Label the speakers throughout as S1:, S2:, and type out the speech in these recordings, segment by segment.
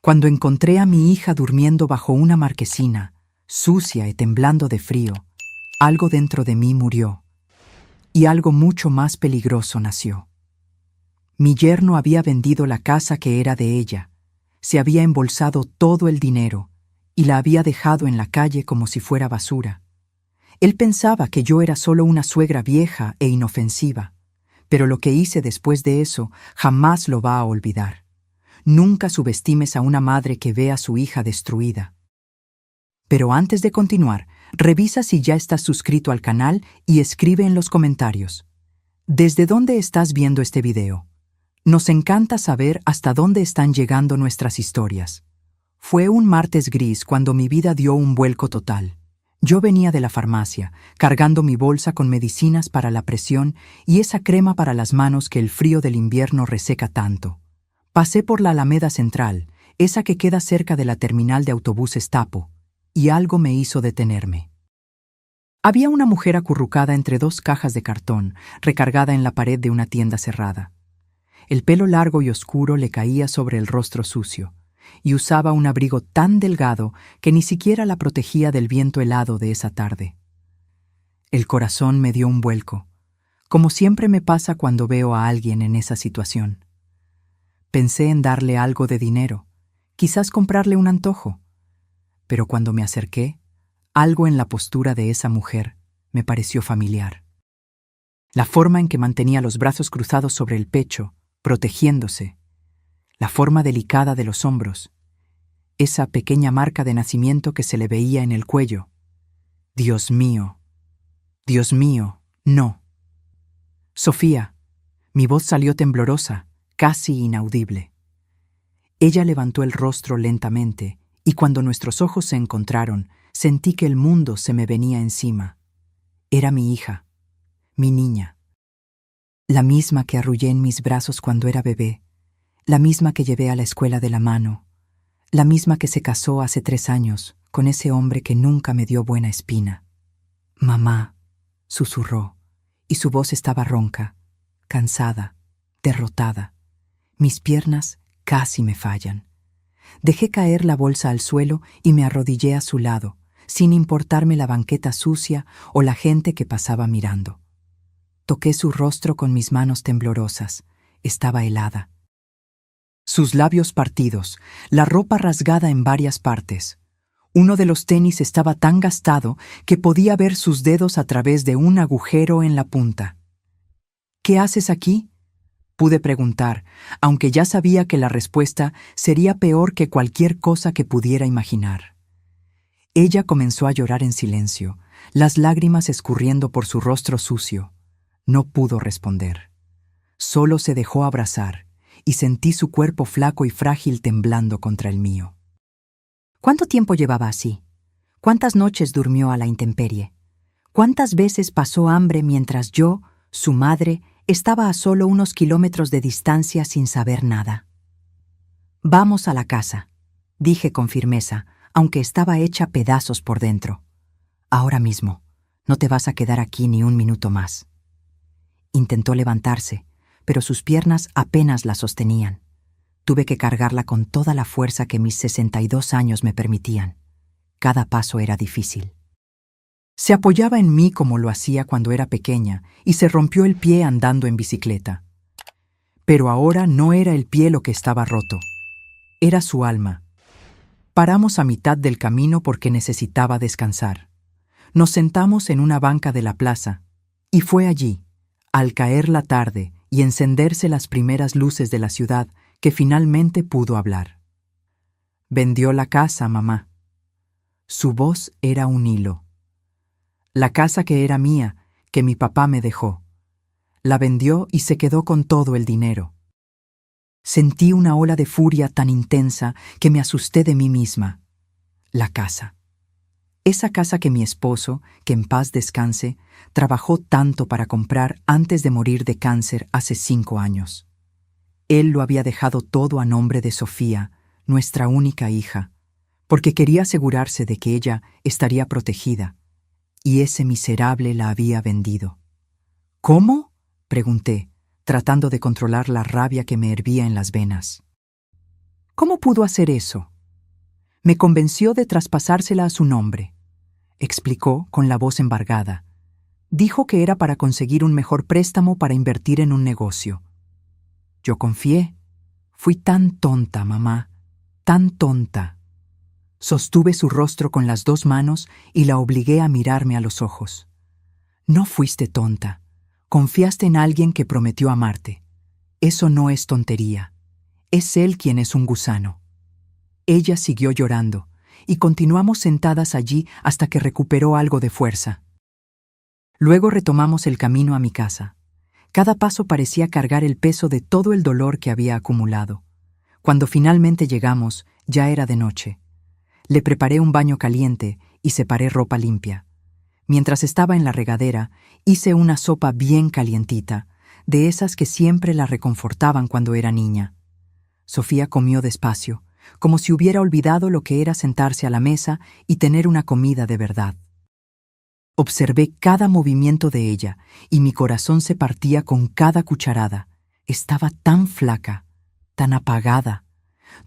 S1: Cuando encontré a mi hija durmiendo bajo una marquesina, sucia y temblando de frío, algo dentro de mí murió, y algo mucho más peligroso nació. Mi yerno había vendido la casa que era de ella, se había embolsado todo el dinero y la había dejado en la calle como si fuera basura. Él pensaba que yo era solo una suegra vieja e inofensiva, pero lo que hice después de eso jamás lo va a olvidar. Nunca subestimes a una madre que ve a su hija destruida. Pero antes de continuar, revisa si ya estás suscrito al canal y escribe en los comentarios. ¿Desde dónde estás viendo este video? Nos encanta saber hasta dónde están llegando nuestras historias. Fue un martes gris cuando mi vida dio un vuelco total. Yo venía de la farmacia, cargando mi bolsa con medicinas para la presión y esa crema para las manos que el frío del invierno reseca tanto. Pasé por la Alameda Central, esa que queda cerca de la terminal de autobuses Tapo, y algo me hizo detenerme. Había una mujer acurrucada entre dos cajas de cartón, recargada en la pared de una tienda cerrada. El pelo largo y oscuro le caía sobre el rostro sucio, y usaba un abrigo tan delgado que ni siquiera la protegía del viento helado de esa tarde. El corazón me dio un vuelco, como siempre me pasa cuando veo a alguien en esa situación. Pensé en darle algo de dinero, quizás comprarle un antojo, pero cuando me acerqué, algo en la postura de esa mujer me pareció familiar. La forma en que mantenía los brazos cruzados sobre el pecho, protegiéndose, la forma delicada de los hombros, esa pequeña marca de nacimiento que se le veía en el cuello. Dios mío, no. Sofía, mi voz salió temblorosa, casi inaudible. Ella levantó el rostro lentamente, y cuando nuestros ojos se encontraron, sentí que el mundo se me venía encima. Era mi hija, mi niña. La misma que arrullé en mis brazos cuando era bebé, la misma que llevé a la escuela de la mano, la misma que se casó hace 3 años con ese hombre que nunca me dio buena espina. Mamá, susurró, y su voz estaba ronca, cansada, derrotada. Mis piernas casi me fallan. Dejé caer la bolsa al suelo y me arrodillé a su lado, sin importarme la banqueta sucia o la gente que pasaba mirando. Toqué su rostro con mis manos temblorosas. Estaba helada. Sus labios partidos, la ropa rasgada en varias partes. Uno de los tenis estaba tan gastado que podía ver sus dedos a través de un agujero en la punta. ¿Qué haces aquí?, pude preguntar, aunque ya sabía que la respuesta sería peor que cualquier cosa que pudiera imaginar. Ella comenzó a llorar en silencio, las lágrimas escurriendo por su rostro sucio. No pudo responder. Solo se dejó abrazar, y sentí su cuerpo flaco y frágil temblando contra el mío. ¿Cuánto tiempo llevaba así? ¿Cuántas noches durmió a la intemperie? ¿Cuántas veces pasó hambre mientras yo, su madre, estaba a solo unos kilómetros de distancia sin saber nada? Vamos a la casa, dije con firmeza, aunque estaba hecha pedazos por dentro. Ahora mismo, no te vas a quedar aquí ni un minuto más. Intentó levantarse, pero sus piernas apenas la sostenían. Tuve que cargarla con toda la fuerza que mis 62 años me permitían. Cada paso era difícil. Se apoyaba en mí como lo hacía cuando era pequeña y se rompió el pie andando en bicicleta. Pero ahora no era el pie lo que estaba roto. Era su alma. Paramos a mitad del camino porque necesitaba descansar. Nos sentamos en una banca de la plaza y fue allí, al caer la tarde y encenderse las primeras luces de la ciudad, que finalmente pudo hablar. Vendió la casa, mamá. Su voz era un hilo. La casa que era mía, que mi papá me dejó. La vendió y se quedó con todo el dinero. Sentí una ola de furia tan intensa que me asusté de mí misma. La casa. Esa casa que mi esposo, que en paz descanse, trabajó tanto para comprar antes de morir de cáncer hace 5 años. Él lo había dejado todo a nombre de Sofía, nuestra única hija, porque quería asegurarse de que ella estaría protegida, y ese miserable la había vendido. ¿Cómo?, pregunté, tratando de controlar la rabia que me hervía en las venas. ¿Cómo pudo hacer eso? Me convenció de traspasársela a su nombre, explicó con la voz embargada. Dijo que era para conseguir un mejor préstamo para invertir en un negocio. Yo confié. Fui tan tonta, mamá, tan tonta. Sostuve su rostro con las 2 manos y la obligué a mirarme a los ojos. No fuiste tonta. Confiaste en alguien que prometió amarte. Eso no es tontería. Es él quien es un gusano. Ella siguió llorando, y continuamos sentadas allí hasta que recuperó algo de fuerza. Luego retomamos el camino a mi casa. Cada paso parecía cargar el peso de todo el dolor que había acumulado. Cuando finalmente llegamos, ya era de noche. Le preparé un baño caliente y separé ropa limpia. Mientras estaba en la regadera, hice una sopa bien calientita, de esas que siempre la reconfortaban cuando era niña. Sofía comió despacio, como si hubiera olvidado lo que era sentarse a la mesa y tener una comida de verdad. Observé cada movimiento de ella y mi corazón se partía con cada cucharada. Estaba tan flaca, tan apagada.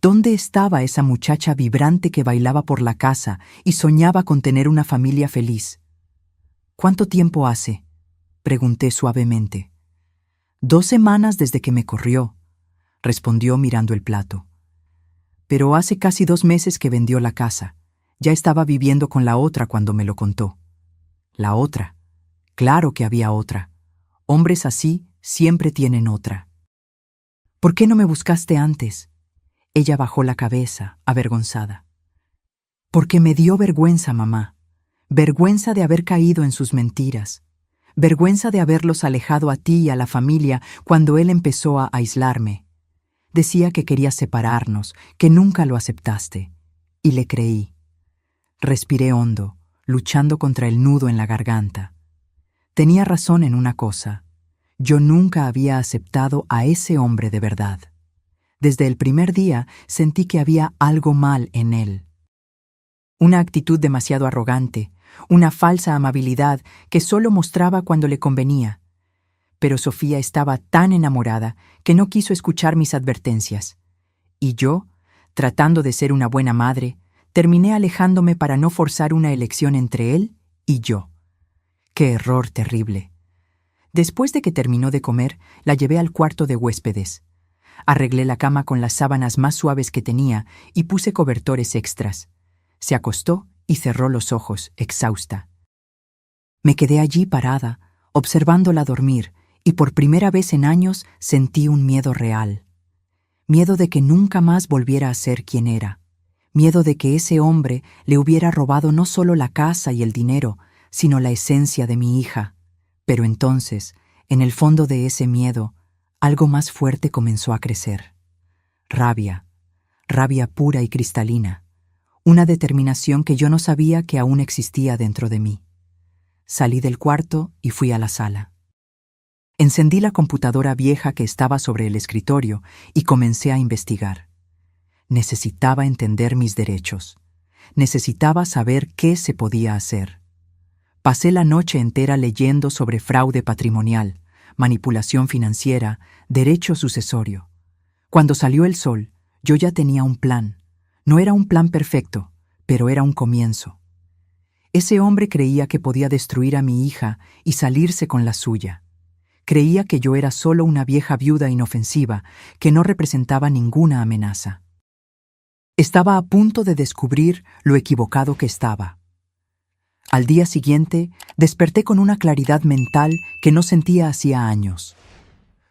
S1: ¿Dónde estaba esa muchacha vibrante que bailaba por la casa y soñaba con tener una familia feliz? ¿Cuánto tiempo hace?, pregunté suavemente. 2 semanas desde que me corrió, respondió mirando el plato. Pero hace casi 2 meses que vendió la casa. Ya estaba viviendo con la otra cuando me lo contó. La otra. Claro que había otra. Hombres así siempre tienen otra. ¿Por qué no me buscaste antes? Ella bajó la cabeza, avergonzada. Porque me dio vergüenza, mamá. Vergüenza de haber caído en sus mentiras. Vergüenza de haberlos alejado a ti y a la familia cuando él empezó a aislarme. Decía que quería separarnos, que nunca lo aceptaste. Y le creí. Respiré hondo, luchando contra el nudo en la garganta. Tenía razón en una cosa. Yo nunca había aceptado a ese hombre de verdad. Desde el primer día sentí que había algo mal en él. Una actitud demasiado arrogante, una falsa amabilidad que solo mostraba cuando le convenía. Pero Sofía estaba tan enamorada que no quiso escuchar mis advertencias. Y yo, tratando de ser una buena madre, terminé alejándome para no forzar una elección entre él y yo. ¡Qué error terrible! Después de que terminó de comer, la llevé al cuarto de huéspedes. Arreglé la cama con las sábanas más suaves que tenía y puse cobertores extras. Se acostó y cerró los ojos, exhausta. Me quedé allí parada, observándola dormir, y por primera vez en años sentí un miedo real. Miedo de que nunca más volviera a ser quien era. Miedo de que ese hombre le hubiera robado no solo la casa y el dinero, sino la esencia de mi hija. Pero entonces, en el fondo de ese miedo, algo más fuerte comenzó a crecer. Rabia, rabia pura y cristalina. Una determinación que yo no sabía que aún existía dentro de mí. Salí del cuarto y fui a la sala. Encendí la computadora vieja que estaba sobre el escritorio y comencé a investigar. Necesitaba entender mis derechos. Necesitaba saber qué se podía hacer. Pasé la noche entera leyendo sobre fraude patrimonial, manipulación financiera, derecho sucesorio. Cuando salió el sol, yo ya tenía un plan. No era un plan perfecto, pero era un comienzo. Ese hombre creía que podía destruir a mi hija y salirse con la suya. Creía que yo era solo una vieja viuda inofensiva que no representaba ninguna amenaza. Estaba a punto de descubrir lo equivocado que estaba. Al día siguiente, desperté con una claridad mental que no sentía hacía años.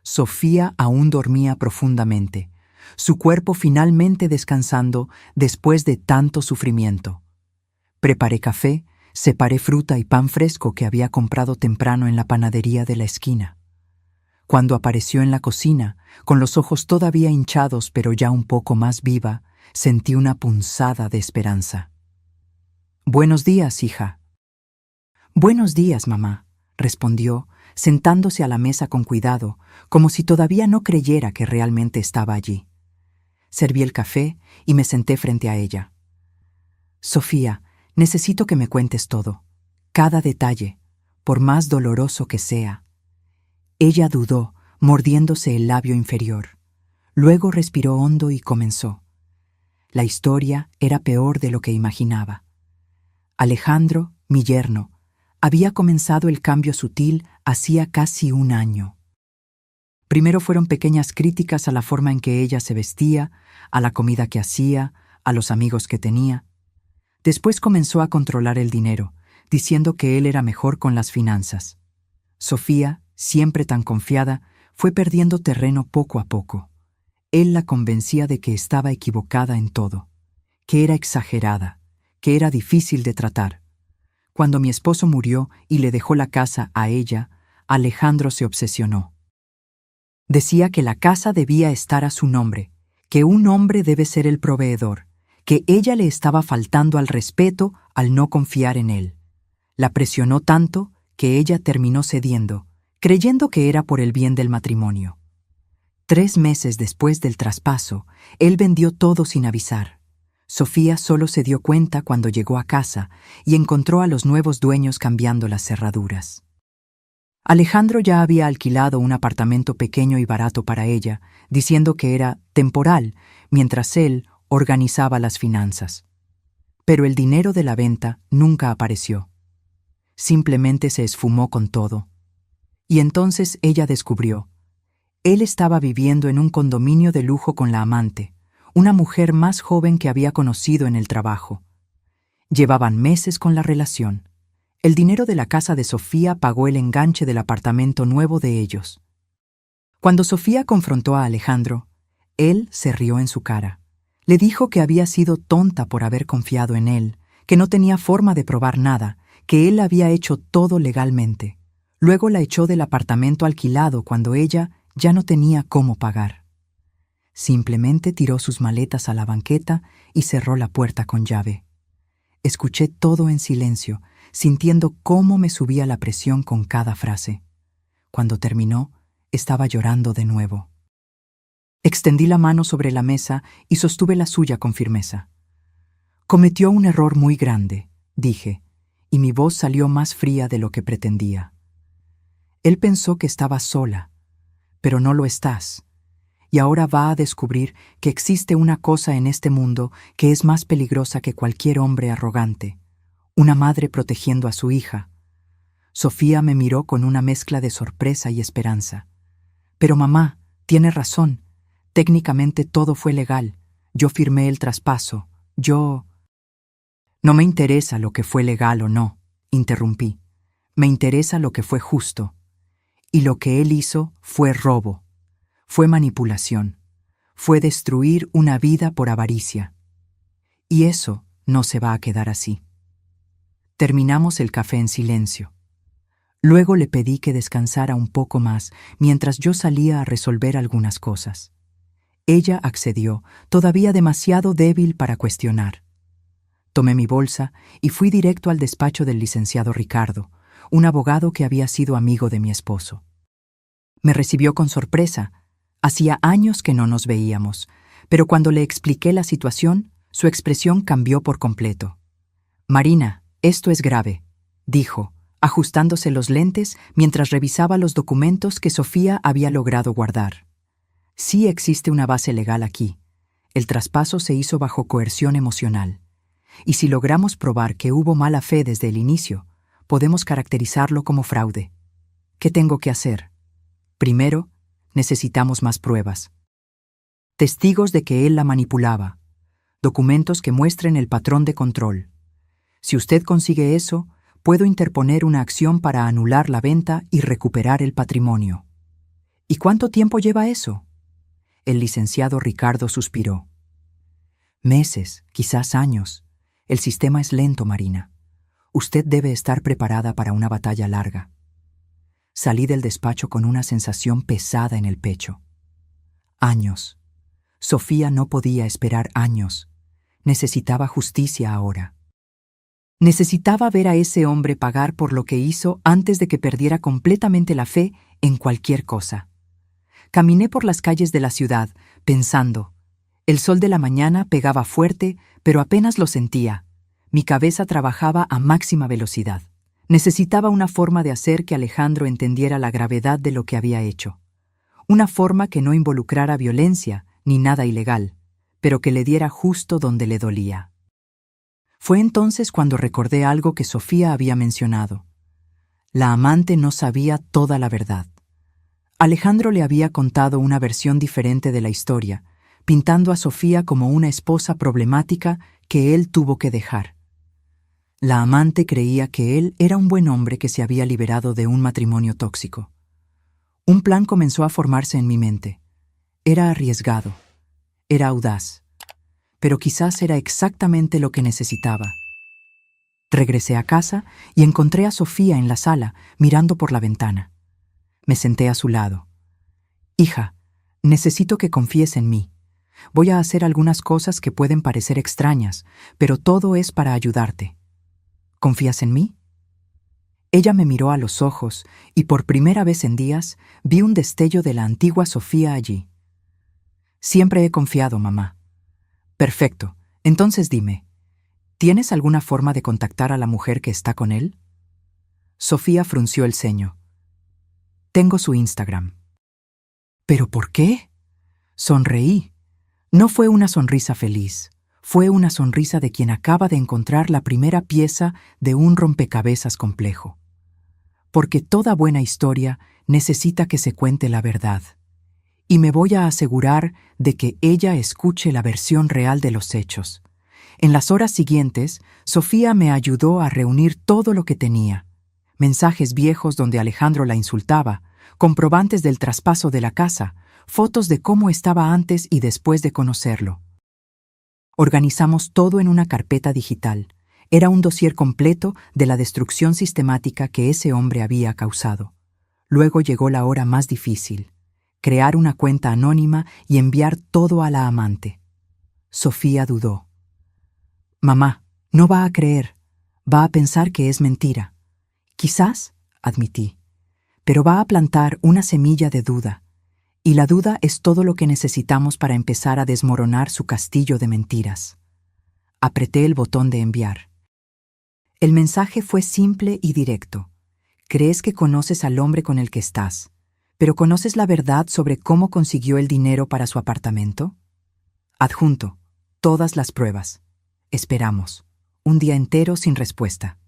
S1: Sofía aún dormía profundamente, su cuerpo finalmente descansando después de tanto sufrimiento. Preparé café, separé fruta y pan fresco que había comprado temprano en la panadería de la esquina. Cuando apareció en la cocina, con los ojos todavía hinchados pero ya un poco más viva, sentí una punzada de esperanza. «Buenos días, hija». «Buenos días, mamá», respondió, sentándose a la mesa con cuidado, como si todavía no creyera que realmente estaba allí. Serví el café y me senté frente a ella. «Sofía, necesito que me cuentes todo, cada detalle, por más doloroso que sea». Ella dudó, mordiéndose el labio inferior. Luego respiró hondo y comenzó. La historia era peor de lo que imaginaba. Alejandro, mi yerno, había comenzado el cambio sutil hacía casi un año. Primero fueron pequeñas críticas a la forma en que ella se vestía, a la comida que hacía, a los amigos que tenía. Después comenzó a controlar el dinero, diciendo que él era mejor con las finanzas. Sofía, siempre tan confiada, fue perdiendo terreno poco a poco. Él la convencía de que estaba equivocada en todo, que era exagerada, que era difícil de tratar. Cuando mi esposo murió y le dejó la casa a ella, Alejandro se obsesionó. Decía que la casa debía estar a su nombre, que un hombre debe ser el proveedor, que ella le estaba faltando al respeto al no confiar en él. La presionó tanto que ella terminó cediendo, creyendo que era por el bien del matrimonio. 3 meses después del traspaso, él vendió todo sin avisar. Sofía solo se dio cuenta cuando llegó a casa y encontró a los nuevos dueños cambiando las cerraduras. Alejandro ya había alquilado un apartamento pequeño y barato para ella, diciendo que era temporal, mientras él organizaba las finanzas. Pero el dinero de la venta nunca apareció. Simplemente se esfumó con todo. Y entonces ella descubrió. Él estaba viviendo en un condominio de lujo con la amante, una mujer más joven que había conocido en el trabajo. Llevaban meses con la relación. El dinero de la casa de Sofía pagó el enganche del apartamento nuevo de ellos. Cuando Sofía confrontó a Alejandro, él se rió en su cara. Le dijo que había sido tonta por haber confiado en él, que no tenía forma de probar nada, que él había hecho todo legalmente. Luego la echó del apartamento alquilado cuando ella ya no tenía cómo pagar. Simplemente tiró sus maletas a la banqueta y cerró la puerta con llave. Escuché todo en silencio, sintiendo cómo me subía la presión con cada frase. Cuando terminó, estaba llorando de nuevo. Extendí la mano sobre la mesa y sostuve la suya con firmeza. Cometió un error muy grande, dije, y mi voz salió más fría de lo que pretendía. Él pensó que estaba sola, pero no lo estás. Y ahora va a descubrir que existe una cosa en este mundo que es más peligrosa que cualquier hombre arrogante. Una madre protegiendo a su hija. Sofía me miró con una mezcla de sorpresa y esperanza. Pero mamá, tiene razón. Técnicamente todo fue legal. Yo firmé el traspaso. No me interesa lo que fue legal o no, interrumpí. Me interesa lo que fue justo. Y lo que él hizo fue robo. Fue manipulación. Fue destruir una vida por avaricia. Y eso no se va a quedar así. Terminamos el café en silencio. Luego le pedí que descansara un poco más mientras yo salía a resolver algunas cosas. Ella accedió, todavía demasiado débil para cuestionar. Tomé mi bolsa y fui directo al despacho del licenciado Ricardo, un abogado que había sido amigo de mi esposo. Me recibió con sorpresa. Hacía años que no nos veíamos, pero cuando le expliqué la situación, su expresión cambió por completo. «Marina, esto es grave», dijo, ajustándose los lentes mientras revisaba los documentos que Sofía había logrado guardar. «Sí existe una base legal aquí. El traspaso se hizo bajo coerción emocional. Y si logramos probar que hubo mala fe desde el inicio, podemos caracterizarlo como fraude. ¿Qué tengo que hacer? Primero, necesitamos más pruebas. Testigos de que él la manipulaba. Documentos que muestren el patrón de control. Si usted consigue eso, puedo interponer una acción para anular la venta y recuperar el patrimonio». «¿Y cuánto tiempo lleva eso?». El licenciado Ricardo suspiró. «Meses, quizás años. El sistema es lento, Marina. Usted debe estar preparada para una batalla larga». Salí del despacho con una sensación pesada en el pecho. Años. Sofía no podía esperar años. Necesitaba justicia ahora. Necesitaba ver a ese hombre pagar por lo que hizo antes de que perdiera completamente la fe en cualquier cosa. Caminé por las calles de la ciudad, pensando. El sol de la mañana pegaba fuerte, pero apenas lo sentía. Mi cabeza trabajaba a máxima velocidad. Necesitaba una forma de hacer que Alejandro entendiera la gravedad de lo que había hecho. Una forma que no involucrara violencia ni nada ilegal, pero que le diera justo donde le dolía. Fue entonces cuando recordé algo que Sofía había mencionado. La amante no sabía toda la verdad. Alejandro le había contado una versión diferente de la historia, pintando a Sofía como una esposa problemática que él tuvo que dejar. La amante creía que él era un buen hombre que se había liberado de un matrimonio tóxico. Un plan comenzó a formarse en mi mente. Era arriesgado, era audaz, pero quizás era exactamente lo que necesitaba. Regresé a casa y encontré a Sofía en la sala, mirando por la ventana. Me senté a su lado. «Hija, necesito que confíes en mí. Voy a hacer algunas cosas que pueden parecer extrañas, pero todo es para ayudarte. ¿Confías en mí?» Ella me miró a los ojos y por primera vez en días vi un destello de la antigua Sofía allí. «Siempre he confiado, mamá». «Perfecto. Entonces dime, ¿tienes alguna forma de contactar a la mujer que está con él?» Sofía frunció el ceño. «Tengo su Instagram». «¿Pero por qué?» Sonreí. No fue una sonrisa feliz. Fue una sonrisa de quien acaba de encontrar la primera pieza de un rompecabezas complejo. Porque toda buena historia necesita que se cuente la verdad. Y me voy a asegurar de que ella escuche la versión real de los hechos. En las horas siguientes, Sofía me ayudó a reunir todo lo que tenía. Mensajes viejos donde Alejandro la insultaba, comprobantes del traspaso de la casa, fotos de cómo estaba antes y después de conocerlo. Organizamos todo en una carpeta digital. Era un dossier completo de la destrucción sistemática que ese hombre había causado. Luego llegó la hora más difícil: crear una cuenta anónima y enviar todo a la amante. Sofía dudó. «Mamá, no va a creer. Va a pensar que es mentira». «Quizás», admití, «pero va a plantar una semilla de duda. Y la duda es todo lo que necesitamos para empezar a desmoronar su castillo de mentiras». Apreté el botón de enviar. El mensaje fue simple y directo. «Crees que conoces al hombre con el que estás, pero ¿conoces la verdad sobre cómo consiguió el dinero para su apartamento?» Adjunto: todas las pruebas. Esperamos. Un día entero sin respuesta.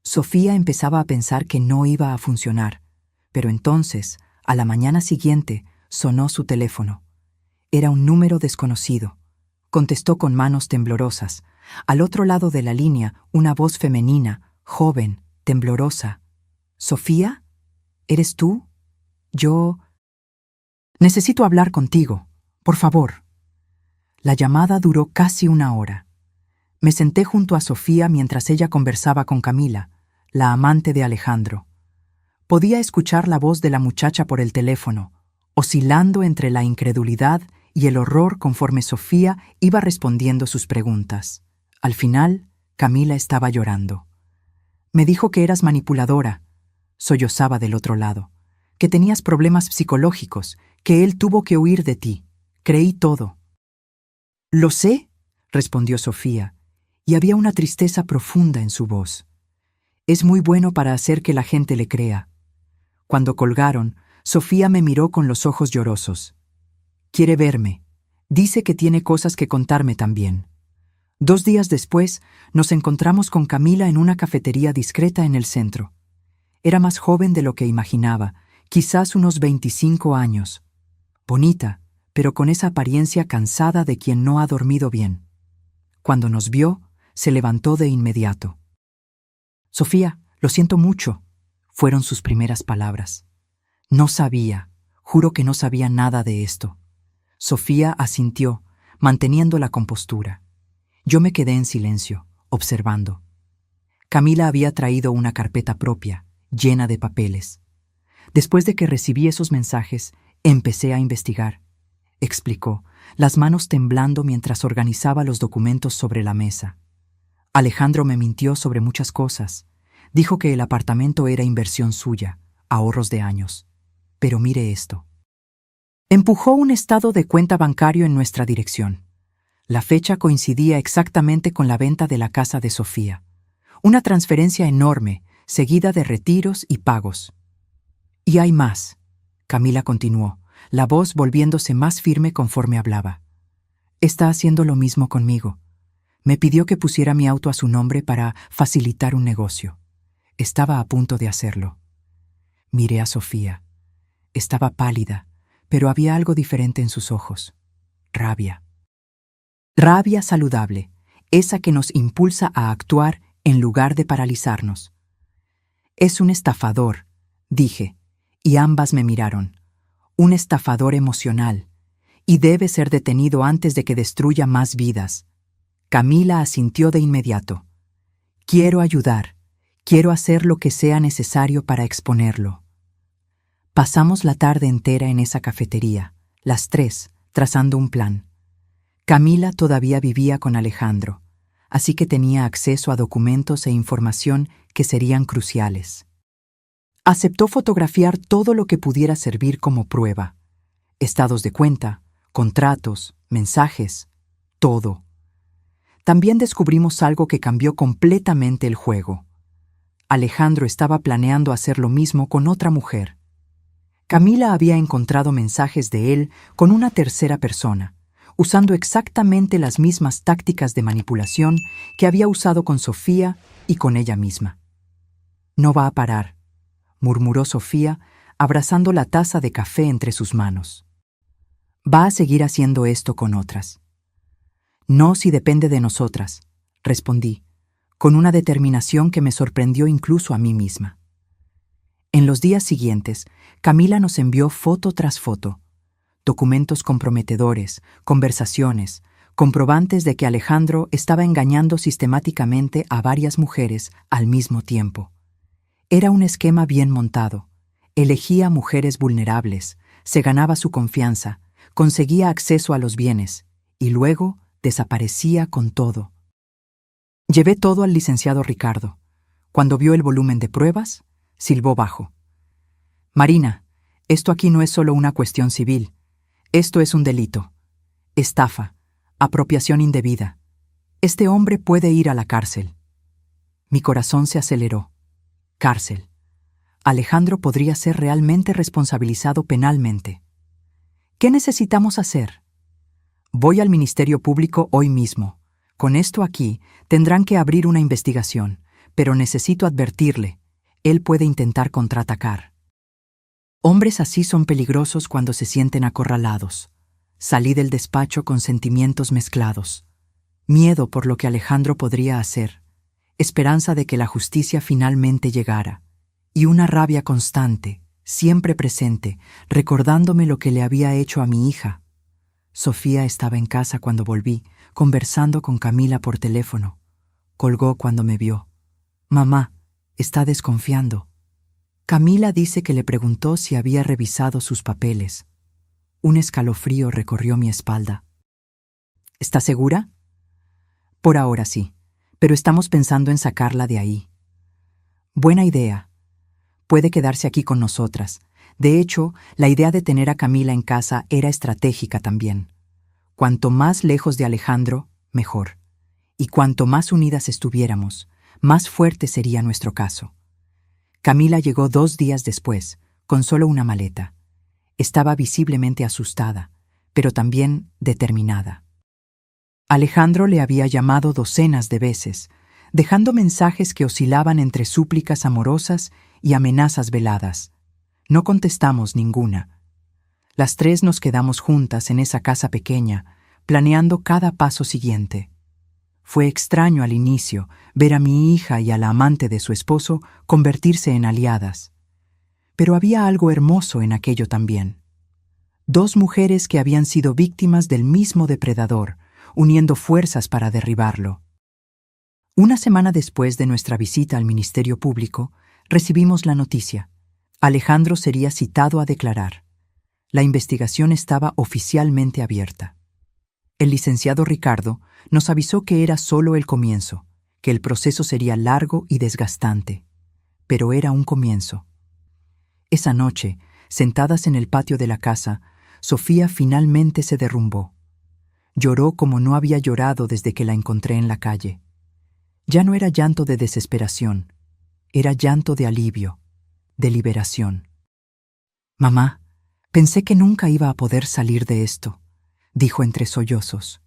S1: Sofía empezaba a pensar que no iba a funcionar, pero entonces, a la mañana siguiente, sonó su teléfono. Era un número desconocido. Contestó con manos temblorosas. Al otro lado de la línea, una voz femenina, joven, temblorosa. «¿Sofía? ¿Eres tú? Yo... necesito hablar contigo, por favor». La llamada duró casi una hora. Me senté junto a Sofía mientras ella conversaba con Camila, la amante de Alejandro. Podía escuchar la voz de la muchacha por el teléfono, oscilando entre la incredulidad y el horror conforme Sofía iba respondiendo sus preguntas. Al final, Camila estaba llorando. «Me dijo que eras manipuladora», sollozaba del otro lado, «que tenías problemas psicológicos, que él tuvo que huir de ti. Creí todo». «Lo sé», respondió Sofía, y había una tristeza profunda en su voz. «Es muy bueno para hacer que la gente le crea». Cuando colgaron, Sofía me miró con los ojos llorosos. «Quiere verme. Dice que tiene cosas que contarme también». 2 días después, nos encontramos con Camila en una cafetería discreta en el centro. Era más joven de lo que imaginaba, quizás unos 25 años. Bonita, pero con esa apariencia cansada de quien no ha dormido bien. Cuando nos vio, se levantó de inmediato. «Sofía, lo siento mucho», fueron sus primeras palabras. No sabía, juro que no sabía nada de esto. Sofía asintió, manteniendo la compostura. Yo me quedé en silencio, observando. Camila había traído una carpeta propia, llena de papeles. Después de que recibí esos mensajes, empecé a investigar, explicó, las manos temblando mientras organizaba los documentos sobre la mesa. Alejandro me mintió sobre muchas cosas. Dijo que el apartamento era inversión suya, ahorros de años. Pero mire esto. Empujó un estado de cuenta bancario en nuestra dirección. La fecha coincidía exactamente con la venta de la casa de Sofía. Una transferencia enorme, seguida de retiros y pagos. «Y hay más», Camila continuó, la voz volviéndose más firme conforme hablaba. Está haciendo lo mismo conmigo. Me pidió que pusiera mi auto a su nombre para facilitar un negocio. Estaba a punto de hacerlo. Miré a Sofía. Estaba pálida, pero había algo diferente en sus ojos. Rabia. Rabia saludable, esa que nos impulsa a actuar en lugar de paralizarnos. Es un estafador, dije, y ambas me miraron. Un estafador emocional, y debe ser detenido antes de que destruya más vidas. Camila asintió de inmediato. Quiero ayudar, quiero hacer lo que sea necesario para exponerlo. Pasamos la tarde entera en esa cafetería, las tres, trazando un plan. Camila todavía vivía con Alejandro, así que tenía acceso a documentos e información que serían cruciales. Aceptó fotografiar todo lo que pudiera servir como prueba. Estados de cuenta, contratos, mensajes, todo. También descubrimos algo que cambió completamente el juego. Alejandro estaba planeando hacer lo mismo con otra mujer. Camila había encontrado mensajes de él con una tercera persona, usando exactamente las mismas tácticas de manipulación que había usado con Sofía y con ella misma. No va a parar, murmuró Sofía, abrazando la taza de café entre sus manos. Va a seguir haciendo esto con otras. No si depende de nosotras, respondí, con una determinación que me sorprendió incluso a mí misma. En los días siguientes, Camila nos envió foto tras foto, documentos comprometedores, conversaciones, comprobantes de que Alejandro estaba engañando sistemáticamente a varias mujeres al mismo tiempo. Era un esquema bien montado. Elegía mujeres vulnerables, se ganaba su confianza, conseguía acceso a los bienes y luego desaparecía con todo. Llevé todo al licenciado Ricardo. Cuando vio el volumen de pruebas, silbó bajo. Marina, esto aquí no es solo una cuestión civil. Esto es un delito. Estafa, apropiación indebida. Este hombre puede ir a la cárcel. Mi corazón se aceleró. Cárcel. Alejandro podría ser realmente responsabilizado penalmente. ¿Qué necesitamos hacer? Voy al Ministerio Público hoy mismo. Con esto aquí, tendrán que abrir una investigación, pero necesito advertirle. Él puede intentar contraatacar. Hombres así son peligrosos cuando se sienten acorralados. Salí del despacho con sentimientos mezclados. Miedo por lo que Alejandro podría hacer, esperanza de que la justicia finalmente llegara, y una rabia constante, siempre presente, recordándome lo que le había hecho a mi hija. Sofía estaba en casa cuando volví, conversando con Camila por teléfono. Colgó cuando me vio. Mamá, está desconfiando. Camila dice que le preguntó si había revisado sus papeles. Un escalofrío recorrió mi espalda. ¿Está segura? Por ahora sí, pero estamos pensando en sacarla de ahí. Buena idea. Puede quedarse aquí con nosotras. De hecho, la idea de tener a Camila en casa era estratégica también. Cuanto más lejos de Alejandro, mejor. Y cuanto más unidas estuviéramos, más fuerte sería nuestro caso. Camila llegó 2 días después, con solo una maleta. Estaba visiblemente asustada, pero también determinada. Alejandro le había llamado docenas de veces, dejando mensajes que oscilaban entre súplicas amorosas y amenazas veladas. No contestamos ninguna. Las tres nos quedamos juntas en esa casa pequeña, planeando cada paso siguiente. Fue extraño al inicio ver a mi hija y a la amante de su esposo convertirse en aliadas. Pero había algo hermoso en aquello también. 2 mujeres que habían sido víctimas del mismo depredador, uniendo fuerzas para derribarlo. Una semana después de nuestra visita al Ministerio Público, recibimos la noticia. Alejandro sería citado a declarar. La investigación estaba oficialmente abierta. El licenciado Ricardo nos avisó que era solo el comienzo, que el proceso sería largo y desgastante. Pero era un comienzo. Esa noche, sentadas en el patio de la casa, Sofía finalmente se derrumbó. Lloró como no había llorado desde que la encontré en la calle. Ya no era llanto de desesperación, era llanto de alivio, de liberación. Mamá, pensé que nunca iba a poder salir de esto, dijo entre sollozos.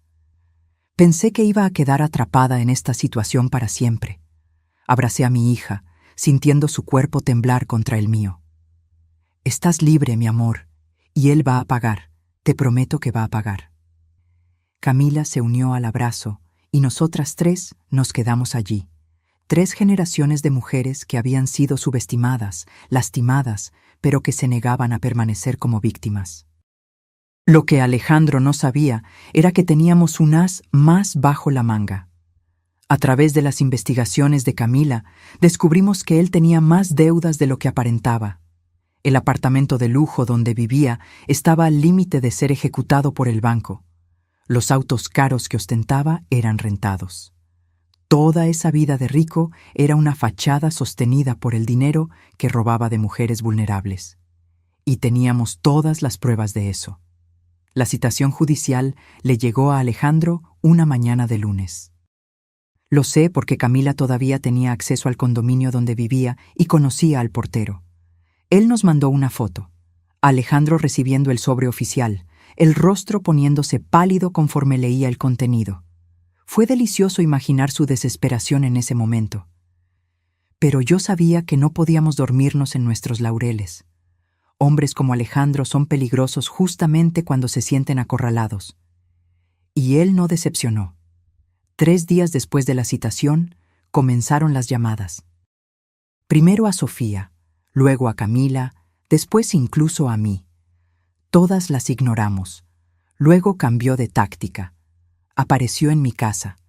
S1: Pensé que iba a quedar atrapada en esta situación para siempre. Abracé a mi hija, sintiendo su cuerpo temblar contra el mío. Estás libre, mi amor, y él va a pagar. Te prometo que va a pagar. Camila se unió al abrazo y nosotras tres nos quedamos allí. 3 generaciones de mujeres que habían sido subestimadas, lastimadas, pero que se negaban a permanecer como víctimas. Lo que Alejandro no sabía era que teníamos un as más bajo la manga. A través de las investigaciones de Camila, descubrimos que él tenía más deudas de lo que aparentaba. El apartamento de lujo donde vivía estaba al límite de ser ejecutado por el banco. Los autos caros que ostentaba eran rentados. Toda esa vida de rico era una fachada sostenida por el dinero que robaba de mujeres vulnerables. Y teníamos todas las pruebas de eso. La citación judicial le llegó a Alejandro una mañana de lunes. Lo sé porque Camila todavía tenía acceso al condominio donde vivía y conocía al portero. Él nos mandó una foto. Alejandro recibiendo el sobre oficial, el rostro poniéndose pálido conforme leía el contenido. Fue delicioso imaginar su desesperación en ese momento. Pero yo sabía que no podíamos dormirnos en nuestros laureles. Hombres como Alejandro son peligrosos justamente cuando se sienten acorralados. Y él no decepcionó. 3 días después de la citación, comenzaron las llamadas. Primero a Sofía, luego a Camila, después incluso a mí. Todas las ignoramos. Luego cambió de táctica. Apareció en mi casa.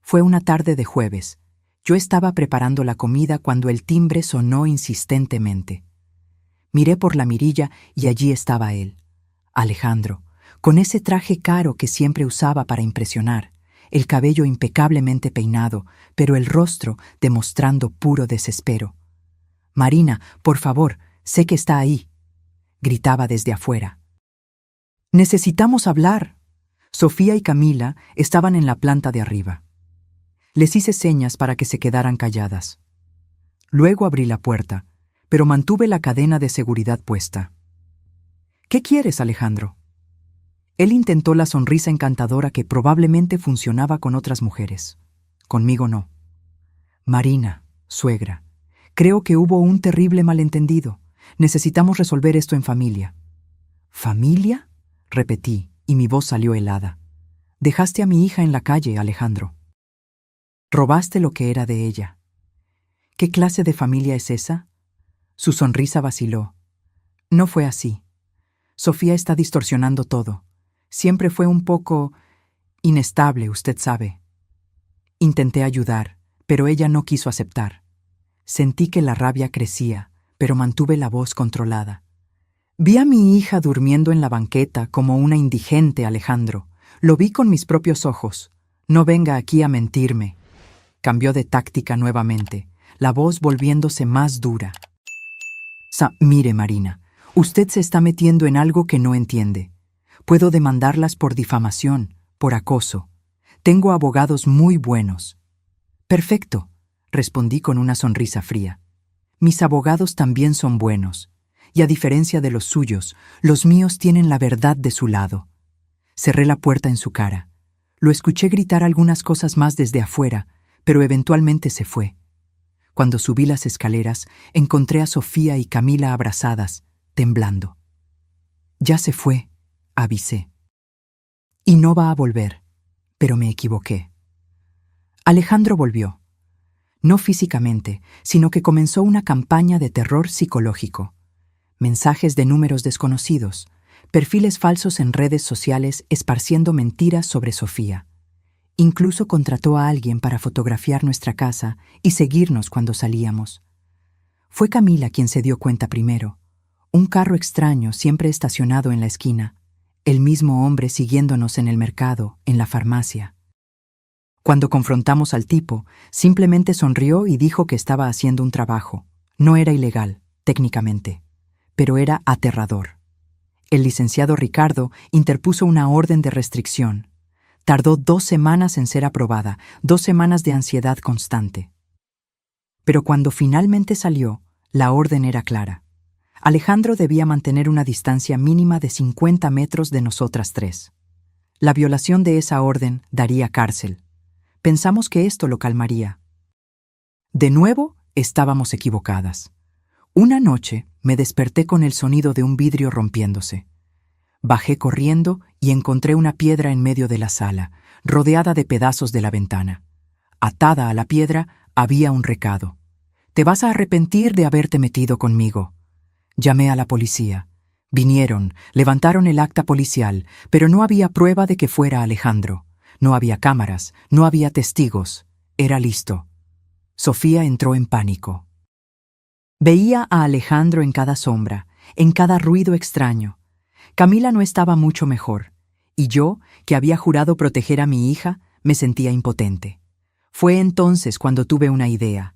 S1: Fue una tarde de jueves. Yo estaba preparando la comida cuando el timbre sonó insistentemente. Miré por la mirilla y allí estaba él, Alejandro, con ese traje caro que siempre usaba para impresionar, el cabello impecablemente peinado, pero el rostro demostrando puro desespero. «Marina, por favor, sé que está ahí», gritaba desde afuera. «Necesitamos hablar». Sofía y Camila estaban en la planta de arriba. Les hice señas para que se quedaran calladas. Luego abrí la puerta, pero mantuve la cadena de seguridad puesta. «¿Qué quieres, Alejandro?» Él intentó la sonrisa encantadora que probablemente funcionaba con otras mujeres. Conmigo no. «Marina, suegra, creo que hubo un terrible malentendido. Necesitamos resolver esto en familia». «¿Familia?», repetí, y mi voz salió helada. «Dejaste a mi hija en la calle, Alejandro. Robaste lo que era de ella. ¿Qué clase de familia es esa?». Su sonrisa vaciló. «No fue así. Sofía está distorsionando todo. Siempre fue un poco inestable, usted sabe». Intenté ayudar, pero ella no quiso aceptar. Sentí que la rabia crecía, pero mantuve la voz controlada. «Vi a mi hija durmiendo en la banqueta como una indigente, Alejandro. Lo vi con mis propios ojos. No venga aquí a mentirme». Cambió de táctica nuevamente, la voz volviéndose más dura. «Mire, Marina, usted se está metiendo en algo que no entiende. Puedo demandarlas por difamación, por acoso. Tengo abogados muy buenos». «Perfecto», respondí con una sonrisa fría. «Mis abogados también son buenos. Y a diferencia de los suyos, los míos tienen la verdad de su lado». Cerré la puerta en su cara. Lo escuché gritar algunas cosas más desde afuera, pero eventualmente se fue. Cuando subí las escaleras, encontré a Sofía y Camila abrazadas, temblando. «Ya se fue», avisé. «Y no va a volver», pero me equivoqué. Alejandro volvió. No físicamente, sino que comenzó una campaña de terror psicológico. Mensajes de números desconocidos, perfiles falsos en redes sociales esparciendo mentiras sobre Sofía. Incluso contrató a alguien para fotografiar nuestra casa y seguirnos cuando salíamos. Fue Camila quien se dio cuenta primero. Un carro extraño siempre estacionado en la esquina. El mismo hombre siguiéndonos en el mercado, en la farmacia. Cuando confrontamos al tipo, simplemente sonrió y dijo que estaba haciendo un trabajo. No era ilegal, técnicamente, pero era aterrador. El licenciado Ricardo interpuso una orden de restricción. Tardó 2 semanas en ser aprobada, 2 semanas de ansiedad constante. Pero cuando finalmente salió, la orden era clara. Alejandro debía mantener una distancia mínima de 50 metros de nosotras 3. La violación de esa orden daría cárcel. Pensamos que esto lo calmaría. De nuevo, estábamos equivocadas. Una noche me desperté con el sonido de un vidrio rompiéndose. Bajé corriendo y encontré una piedra en medio de la sala, rodeada de pedazos de la ventana. Atada a la piedra había un recado. «Te vas a arrepentir de haberte metido conmigo». Llamé a la policía. Vinieron, levantaron el acta policial, pero no había prueba de que fuera Alejandro. No había cámaras, no había testigos. Era listo. Sofía entró en pánico. Veía a Alejandro en cada sombra, en cada ruido extraño. Camila no estaba mucho mejor, y yo, que había jurado proteger a mi hija, me sentía impotente. Fue entonces cuando tuve una idea.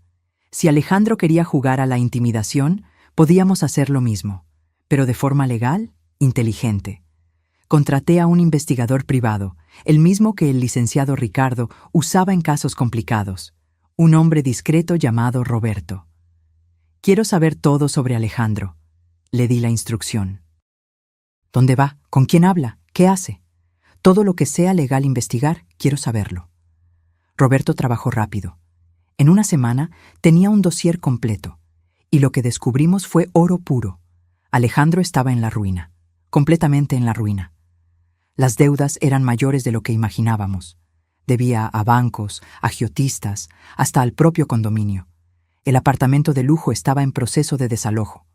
S1: Si Alejandro quería jugar a la intimidación, podíamos hacer lo mismo, pero de forma legal, inteligente. Contraté a un investigador privado, el mismo que el licenciado Ricardo usaba en casos complicados, un hombre discreto llamado Roberto. «Quiero saber todo sobre Alejandro», le di la instrucción. «¿Dónde va? ¿Con quién habla? ¿Qué hace? Todo lo que sea legal investigar, quiero saberlo». Roberto trabajó rápido. En una semana tenía un dossier completo, y lo que descubrimos fue oro puro. Alejandro estaba en la ruina, completamente en la ruina. Las deudas eran mayores de lo que imaginábamos. Debía a bancos, agiotistas, hasta al propio condominio. El apartamento de lujo estaba en proceso de desalojo.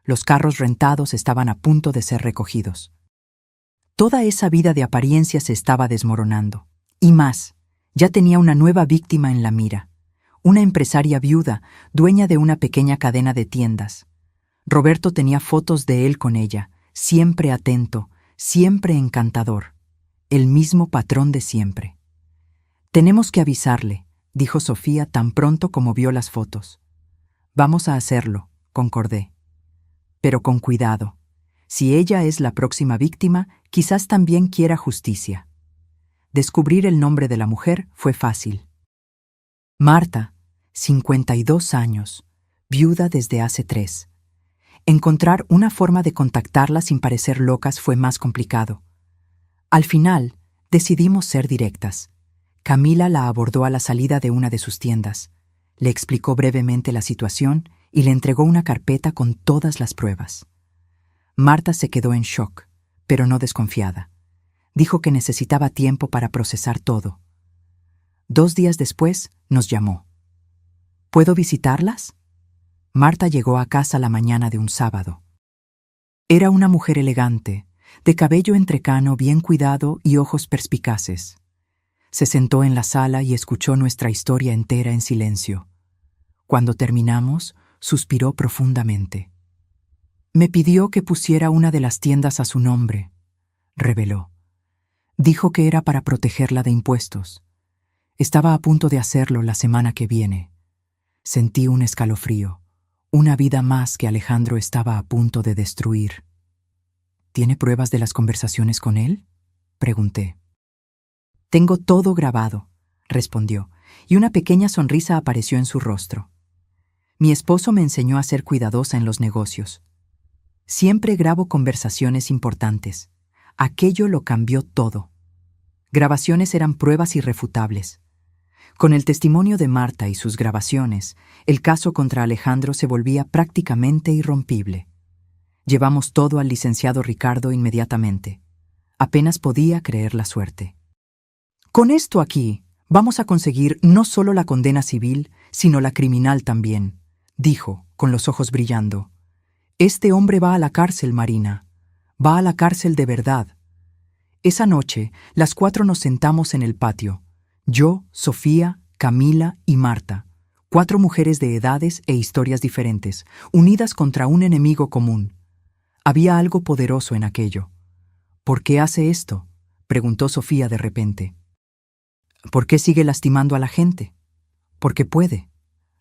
S1: Los carros rentados estaban a punto de ser recogidos. Toda esa vida de apariencia se estaba desmoronando. Y más, ya tenía una nueva víctima en la mira. Una empresaria viuda, dueña de una pequeña cadena de tiendas. Roberto tenía fotos de él con ella, siempre atento, siempre encantador. El mismo patrón de siempre. «Tenemos que avisarle», dijo Sofía tan pronto como vio las fotos. «Vamos a hacerlo», concordé. «Pero con cuidado. Si ella es la próxima víctima, quizás también quiera justicia». Descubrir el nombre de la mujer fue fácil. Marta, 52 años, viuda desde hace 3. Encontrar una forma de contactarla sin parecer locas fue más complicado. Al final, decidimos ser directas. Camila la abordó a la salida de una de sus tiendas. Le explicó brevemente la situación y le entregó una carpeta con todas las pruebas. Marta se quedó en shock, pero no desconfiada. Dijo que necesitaba tiempo para procesar todo. 2 días después, nos llamó. «¿Puedo visitarlas?» Marta llegó a casa la mañana de un sábado. Era una mujer elegante, de cabello entrecano bien cuidado y ojos perspicaces. Se sentó en la sala y escuchó nuestra historia entera en silencio. Cuando terminamos, suspiró profundamente. «Me pidió que pusiera una de las tiendas a su nombre», reveló. «Dijo que era para protegerla de impuestos. Estaba a punto de hacerlo la semana que viene. Sentí un escalofrío, una vida más que Alejandro estaba a punto de destruir». «¿Tiene pruebas de las conversaciones con él?», pregunté. «Tengo todo grabado», respondió, y una pequeña sonrisa apareció en su rostro. «Mi esposo me enseñó a ser cuidadosa en los negocios. Siempre grabo conversaciones importantes. Aquello lo cambió todo. Grabaciones eran pruebas irrefutables. Con el testimonio de Marta y sus grabaciones, el caso contra Alejandro se volvía prácticamente irrompible. Llevamos todo al licenciado Ricardo inmediatamente. Apenas podía creer la suerte. «Con esto aquí, vamos a conseguir no solo la condena civil, sino la criminal también», dijo, con los ojos brillando. «Este hombre va a la cárcel, Marina. Va a la cárcel de verdad». Esa noche, las 4 nos sentamos en el patio. Yo, Sofía, Camila y Marta. 4 mujeres de edades e historias diferentes, unidas contra un enemigo común. Había algo poderoso en aquello. «¿Por qué hace esto?», preguntó Sofía de repente. «¿Por qué sigue lastimando a la gente?». «Porque puede»,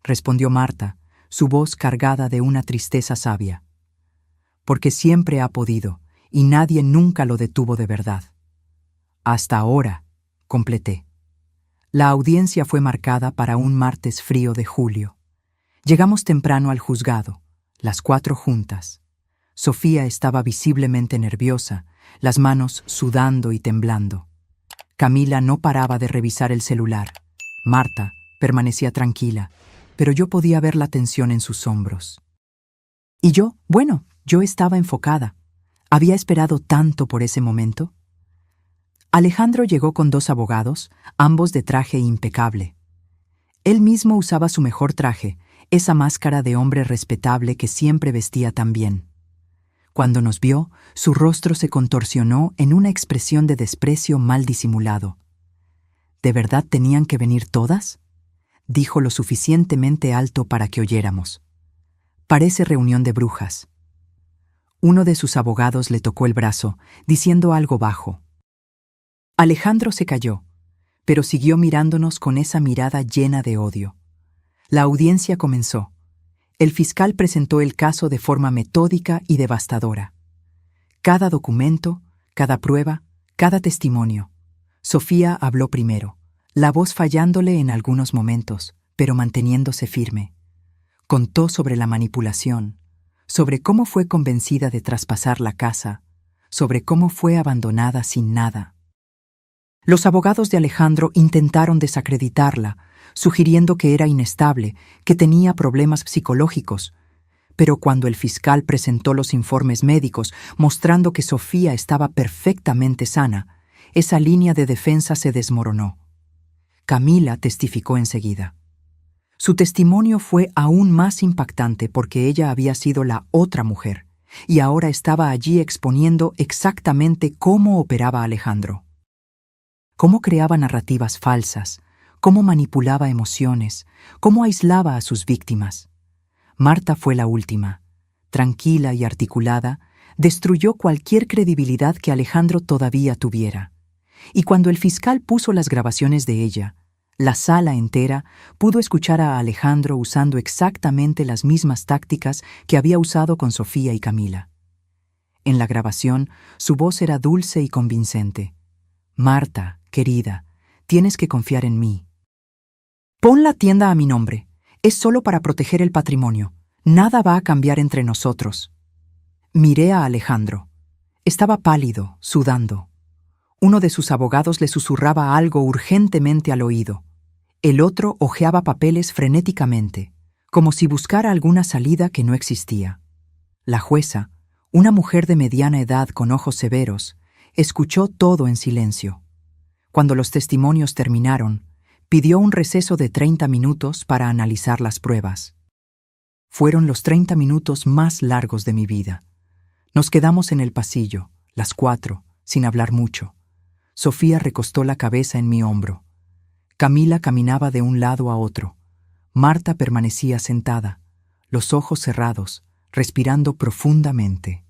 S1: respondió Marta, su voz cargada de una tristeza sabia. «Porque siempre ha podido, y nadie nunca lo detuvo de verdad». «Hasta ahora», completé. La audiencia fue marcada para un martes frío de julio. Llegamos temprano al juzgado, las 4 juntas. Sofía estaba visiblemente nerviosa, las manos sudando y temblando. Camila no paraba de revisar el celular. Marta permanecía tranquila, pero yo podía ver la tensión en sus hombros. Y yo estaba enfocada. Había esperado tanto por ese momento. Alejandro llegó con 2 abogados, ambos de traje impecable. Él mismo usaba su mejor traje, esa máscara de hombre respetable que siempre vestía tan bien. Cuando nos vio, su rostro se contorsionó en una expresión de desprecio mal disimulado. ¿De verdad tenían que venir todas?, dijo lo suficientemente alto para que oyéramos. Parece reunión de brujas. Uno de sus abogados le tocó el brazo, diciendo algo bajo. Alejandro se calló, pero siguió mirándonos con esa mirada llena de odio. La audiencia comenzó. El fiscal presentó el caso de forma metódica y devastadora. Cada documento, cada prueba, cada testimonio. Sofía habló primero, la voz fallándole en algunos momentos, pero manteniéndose firme. Contó sobre la manipulación, sobre cómo fue convencida de traspasar la casa, sobre cómo fue abandonada sin nada. Los abogados de Alejandro intentaron desacreditarla, sugiriendo que era inestable, que tenía problemas psicológicos. Pero cuando el fiscal presentó los informes médicos mostrando que Sofía estaba perfectamente sana, esa línea de defensa se desmoronó. Camila testificó enseguida. Su testimonio fue aún más impactante porque ella había sido la otra mujer, y ahora estaba allí exponiendo exactamente cómo operaba Alejandro. Cómo creaba narrativas falsas, cómo manipulaba emociones, cómo aislaba a sus víctimas. Marta fue la última. Tranquila y articulada, destruyó cualquier credibilidad que Alejandro todavía tuviera. Y cuando el fiscal puso las grabaciones de ella, la sala entera pudo escuchar a Alejandro usando exactamente las mismas tácticas que había usado con Sofía y Camila. En la grabación, su voz era dulce y convincente. Marta, querida, tienes que confiar en mí. Pon la tienda a mi nombre. Es solo para proteger el patrimonio. Nada va a cambiar entre nosotros. Miré a Alejandro. Estaba pálido, sudando. Uno de sus abogados le susurraba algo urgentemente al oído. El otro hojeaba papeles frenéticamente, como si buscara alguna salida que no existía. La jueza, una mujer de mediana edad con ojos severos, escuchó todo en silencio. Cuando los testimonios terminaron, pidió un receso de 30 minutos para analizar las pruebas. Fueron los 30 minutos más largos de mi vida. Nos quedamos en el pasillo, las 4, sin hablar mucho. Sofía recostó la cabeza en mi hombro. Camila caminaba de un lado a otro. Marta permanecía sentada, los ojos cerrados, respirando profundamente.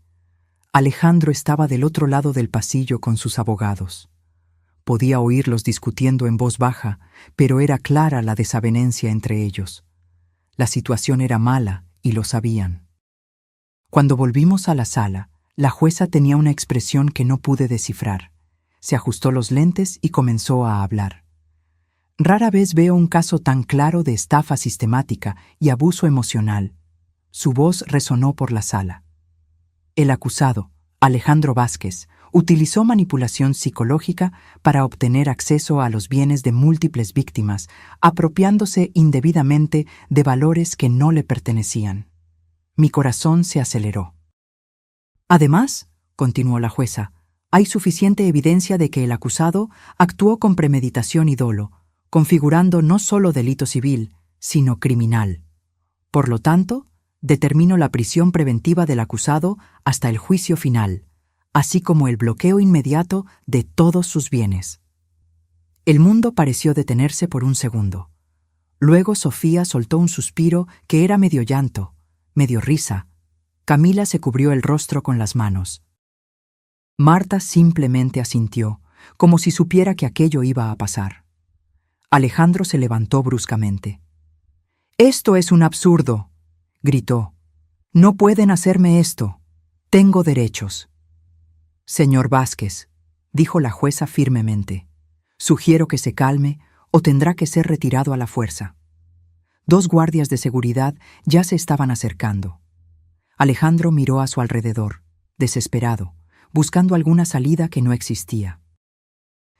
S1: Alejandro estaba del otro lado del pasillo con sus abogados. Podía oírlos discutiendo en voz baja, pero era clara la desavenencia entre ellos. La situación era mala y lo sabían. Cuando volvimos a la sala, la jueza tenía una expresión que no pude descifrar. Se ajustó los lentes y comenzó a hablar. Rara vez veo un caso tan claro de estafa sistemática y abuso emocional. Su voz resonó por la sala. El acusado, Alejandro Vázquez, utilizó manipulación psicológica para obtener acceso a los bienes de múltiples víctimas, apropiándose indebidamente de valores que no le pertenecían. Mi corazón se aceleró. Además, continuó la jueza, hay suficiente evidencia de que el acusado actuó con premeditación y dolo, configurando no solo delito civil, sino criminal. Por lo tanto, determino la prisión preventiva del acusado hasta el juicio final, así como el bloqueo inmediato de todos sus bienes. El mundo pareció detenerse por un segundo. Luego Sofía soltó un suspiro que era medio llanto, medio risa. Camila se cubrió el rostro con las manos. Marta simplemente asintió, como si supiera que aquello iba a pasar. Alejandro se levantó bruscamente. «Esto es un absurdo», gritó. «No pueden hacerme esto. Tengo derechos». «Señor Vázquez», dijo la jueza firmemente, «sugiero que se calme o tendrá que ser retirado a la fuerza». 2 guardias de seguridad ya se estaban acercando. Alejandro miró a su alrededor, desesperado, buscando alguna salida que no existía.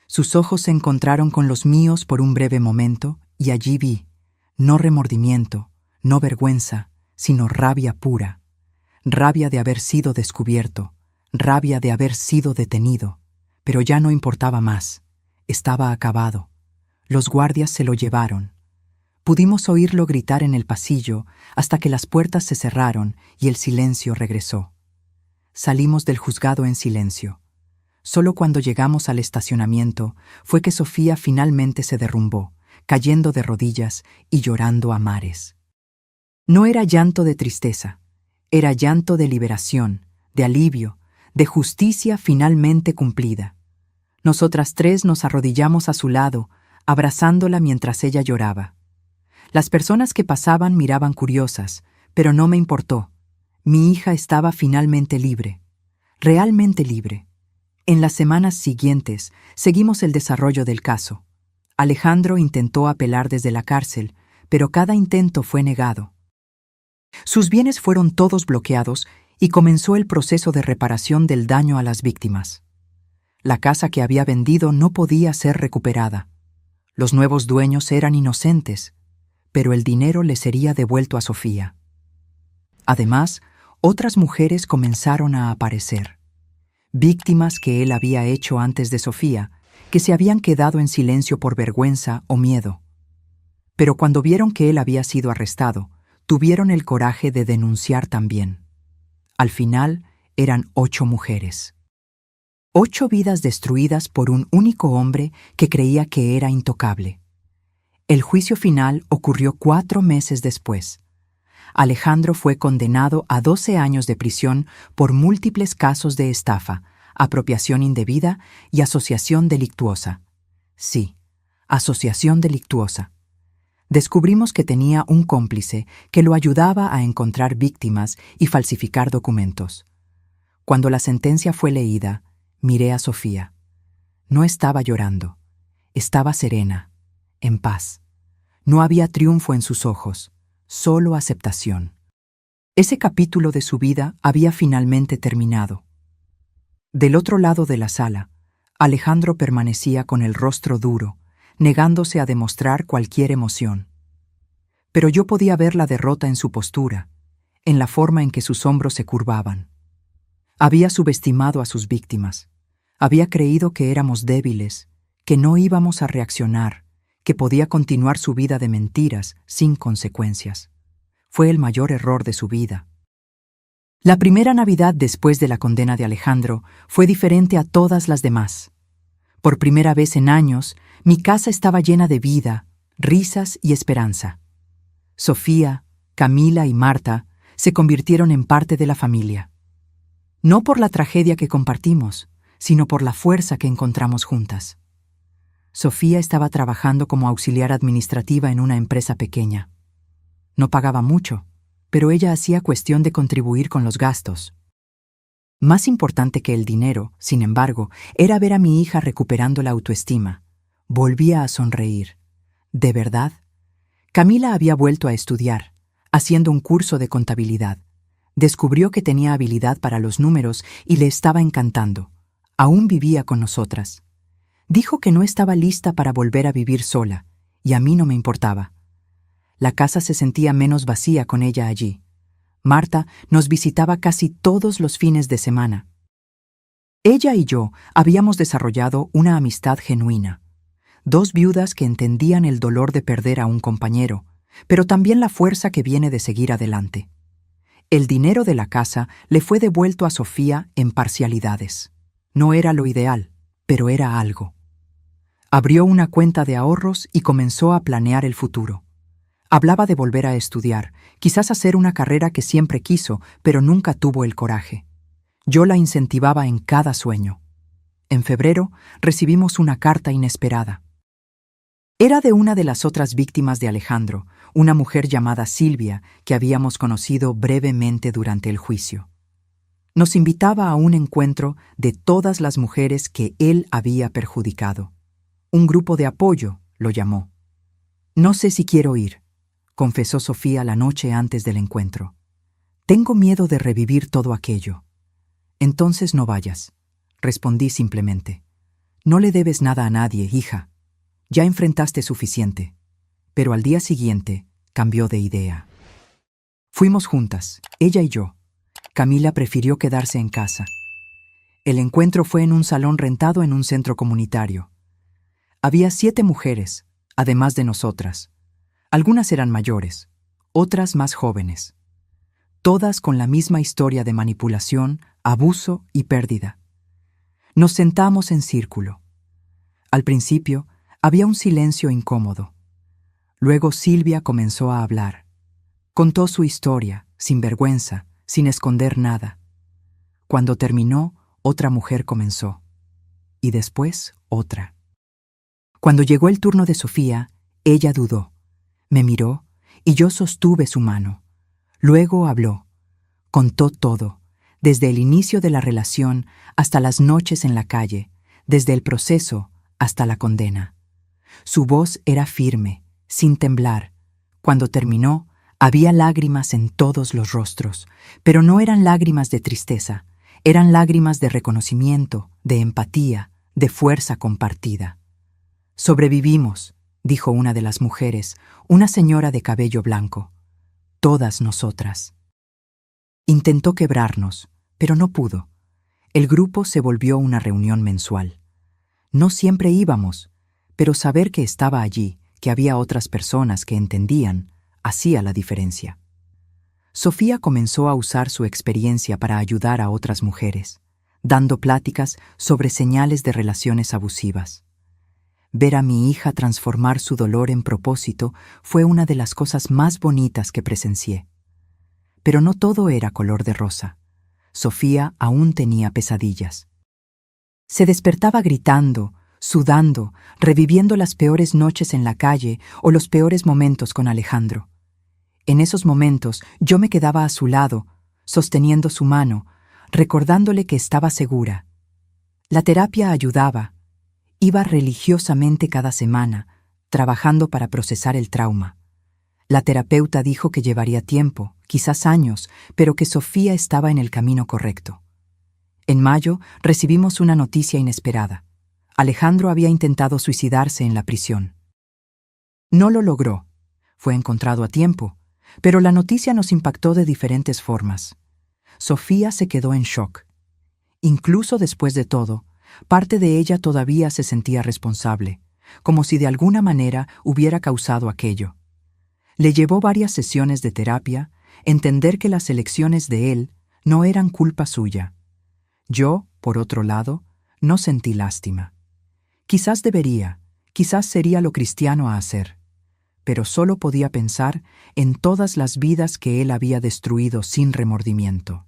S1: Sus ojos se encontraron con los míos por un breve momento y allí vi, no remordimiento, no vergüenza, sino rabia pura. Rabia de haber sido descubierto, rabia de haber sido detenido. Pero ya no importaba más. Estaba acabado. Los guardias se lo llevaron. Pudimos oírlo gritar en el pasillo hasta que las puertas se cerraron y el silencio regresó. Salimos del juzgado en silencio. Solo cuando llegamos al estacionamiento fue que Sofía finalmente se derrumbó, cayendo de rodillas y llorando a mares. No era llanto de tristeza, era llanto de liberación, de alivio, de justicia finalmente cumplida. Nosotras tres nos arrodillamos a su lado, abrazándola mientras ella lloraba. Las personas que pasaban miraban curiosas, pero no me importó. Mi hija estaba finalmente libre, realmente libre. En las semanas siguientes, seguimos el desarrollo del caso. Alejandro intentó apelar desde la cárcel, pero cada intento fue negado. Sus bienes fueron todos bloqueados y comenzó el proceso de reparación del daño a las víctimas. La casa que había vendido no podía ser recuperada. Los nuevos dueños eran inocentes, pero el dinero le sería devuelto a Sofía. Además, otras mujeres comenzaron a aparecer. Víctimas que él había hecho antes de Sofía, que se habían quedado en silencio por vergüenza o miedo. Pero cuando vieron que él había sido arrestado, tuvieron el coraje de denunciar también. Al final, eran 8 mujeres. 8 vidas destruidas por un único hombre que creía que era intocable. El juicio final ocurrió 4 meses después. Alejandro fue condenado a 12 años de prisión por múltiples casos de estafa, apropiación indebida y asociación delictuosa. Sí, asociación delictuosa. Descubrimos que tenía un cómplice que lo ayudaba a encontrar víctimas y falsificar documentos. Cuando la sentencia fue leída, miré a Sofía. No estaba llorando. Estaba serena, en paz. No había triunfo en sus ojos, solo aceptación. Ese capítulo de su vida había finalmente terminado. Del otro lado de la sala, Alejandro permanecía con el rostro duro, negándose a demostrar cualquier emoción. Pero yo podía ver la derrota en su postura, en la forma en que sus hombros se curvaban. Había subestimado a sus víctimas. Había creído que éramos débiles, que no íbamos a reaccionar, que podía continuar su vida de mentiras sin consecuencias. Fue el mayor error de su vida. La primera Navidad después de la condena de Alejandro fue diferente a todas las demás. Por primera vez en años, mi casa estaba llena de vida, risas y esperanza. Sofía, Camila y Marta se convirtieron en parte de la familia. No por la tragedia que compartimos, sino por la fuerza que encontramos juntas. Sofía estaba trabajando como auxiliar administrativa en una empresa pequeña. No pagaba mucho, pero ella hacía cuestión de contribuir con los gastos. Más importante que el dinero, sin embargo, era ver a mi hija recuperando la autoestima. Volvía a sonreír. ¿De verdad? Camila había vuelto a estudiar, haciendo un curso de contabilidad. Descubrió que tenía habilidad para los números y le estaba encantando. Aún vivía con nosotras. Dijo que no estaba lista para volver a vivir sola, y a mí no me importaba. La casa se sentía menos vacía con ella allí. Marta nos visitaba casi todos los fines de semana. Ella y yo habíamos desarrollado una amistad genuina. 2 viudas que entendían el dolor de perder a un compañero, pero también la fuerza que viene de seguir adelante. El dinero de la casa le fue devuelto a Sofía en parcialidades. No era lo ideal, pero era algo. Abrió una cuenta de ahorros y comenzó a planear el futuro. Hablaba de volver a estudiar, quizás hacer una carrera que siempre quiso, pero nunca tuvo el coraje. Yo la incentivaba en cada sueño. En febrero recibimos una carta inesperada. Era de una de las otras víctimas de Alejandro, una mujer llamada Silvia, que habíamos conocido brevemente durante el juicio. Nos invitaba a un encuentro de todas las mujeres que él había perjudicado. Un grupo de apoyo, lo llamó. No sé si quiero ir, confesó Sofía la noche antes del encuentro. Tengo miedo de revivir todo aquello. Entonces no vayas, respondí simplemente. No le debes nada a nadie, hija. Ya enfrentaste suficiente. Pero al día siguiente cambió de idea. Fuimos juntas, ella y yo. Camila prefirió quedarse en casa. El encuentro fue en un salón rentado en un centro comunitario. Había 7 mujeres, además de nosotras. Algunas eran mayores, otras más jóvenes. Todas con la misma historia de manipulación, abuso y pérdida. Nos sentamos en círculo. Al principio, había un silencio incómodo. Luego Silvia comenzó a hablar. Contó su historia, sin vergüenza, sin esconder nada. Cuando terminó, otra mujer comenzó. Y después, otra. Cuando llegó el turno de Sofía, ella dudó. Me miró y yo sostuve su mano. Luego habló. Contó todo, desde el inicio de la relación hasta las noches en la calle, desde el proceso hasta la condena. Su voz era firme, sin temblar. Cuando terminó, había lágrimas en todos los rostros, pero no eran lágrimas de tristeza, eran lágrimas de reconocimiento, de empatía, de fuerza compartida. Sobrevivimos, dijo una de las mujeres, una señora de cabello blanco. Todas nosotras. Intentó quebrarnos, pero no pudo. El grupo se volvió una reunión mensual. No siempre íbamos, pero saber que estaba allí, que había otras personas que entendían, hacía la diferencia. Sofía comenzó a usar su experiencia para ayudar a otras mujeres, dando pláticas sobre señales de relaciones abusivas. Ver a mi hija transformar su dolor en propósito fue una de las cosas más bonitas que presencié. Pero no todo era color de rosa. Sofía aún tenía pesadillas. Se despertaba gritando, sudando, reviviendo las peores noches en la calle o los peores momentos con Alejandro. En esos momentos yo me quedaba a su lado, sosteniendo su mano, recordándole que estaba segura. La terapia ayudaba. Iba religiosamente cada semana, trabajando para procesar el trauma. La terapeuta dijo que llevaría tiempo, quizás años, pero que Sofía estaba en el camino correcto. En mayo recibimos una noticia inesperada. Alejandro había intentado suicidarse en la prisión. No lo logró. Fue encontrado a tiempo, pero la noticia nos impactó de diferentes formas. Sofía se quedó en shock. Incluso después de todo, parte de ella todavía se sentía responsable, como si de alguna manera hubiera causado aquello. Le llevó varias sesiones de terapia entender que las elecciones de él no eran culpa suya. Yo, por otro lado, no sentí lástima. Quizás debería, quizás sería lo cristiano a hacer, pero solo podía pensar en todas las vidas que él había destruido sin remordimiento.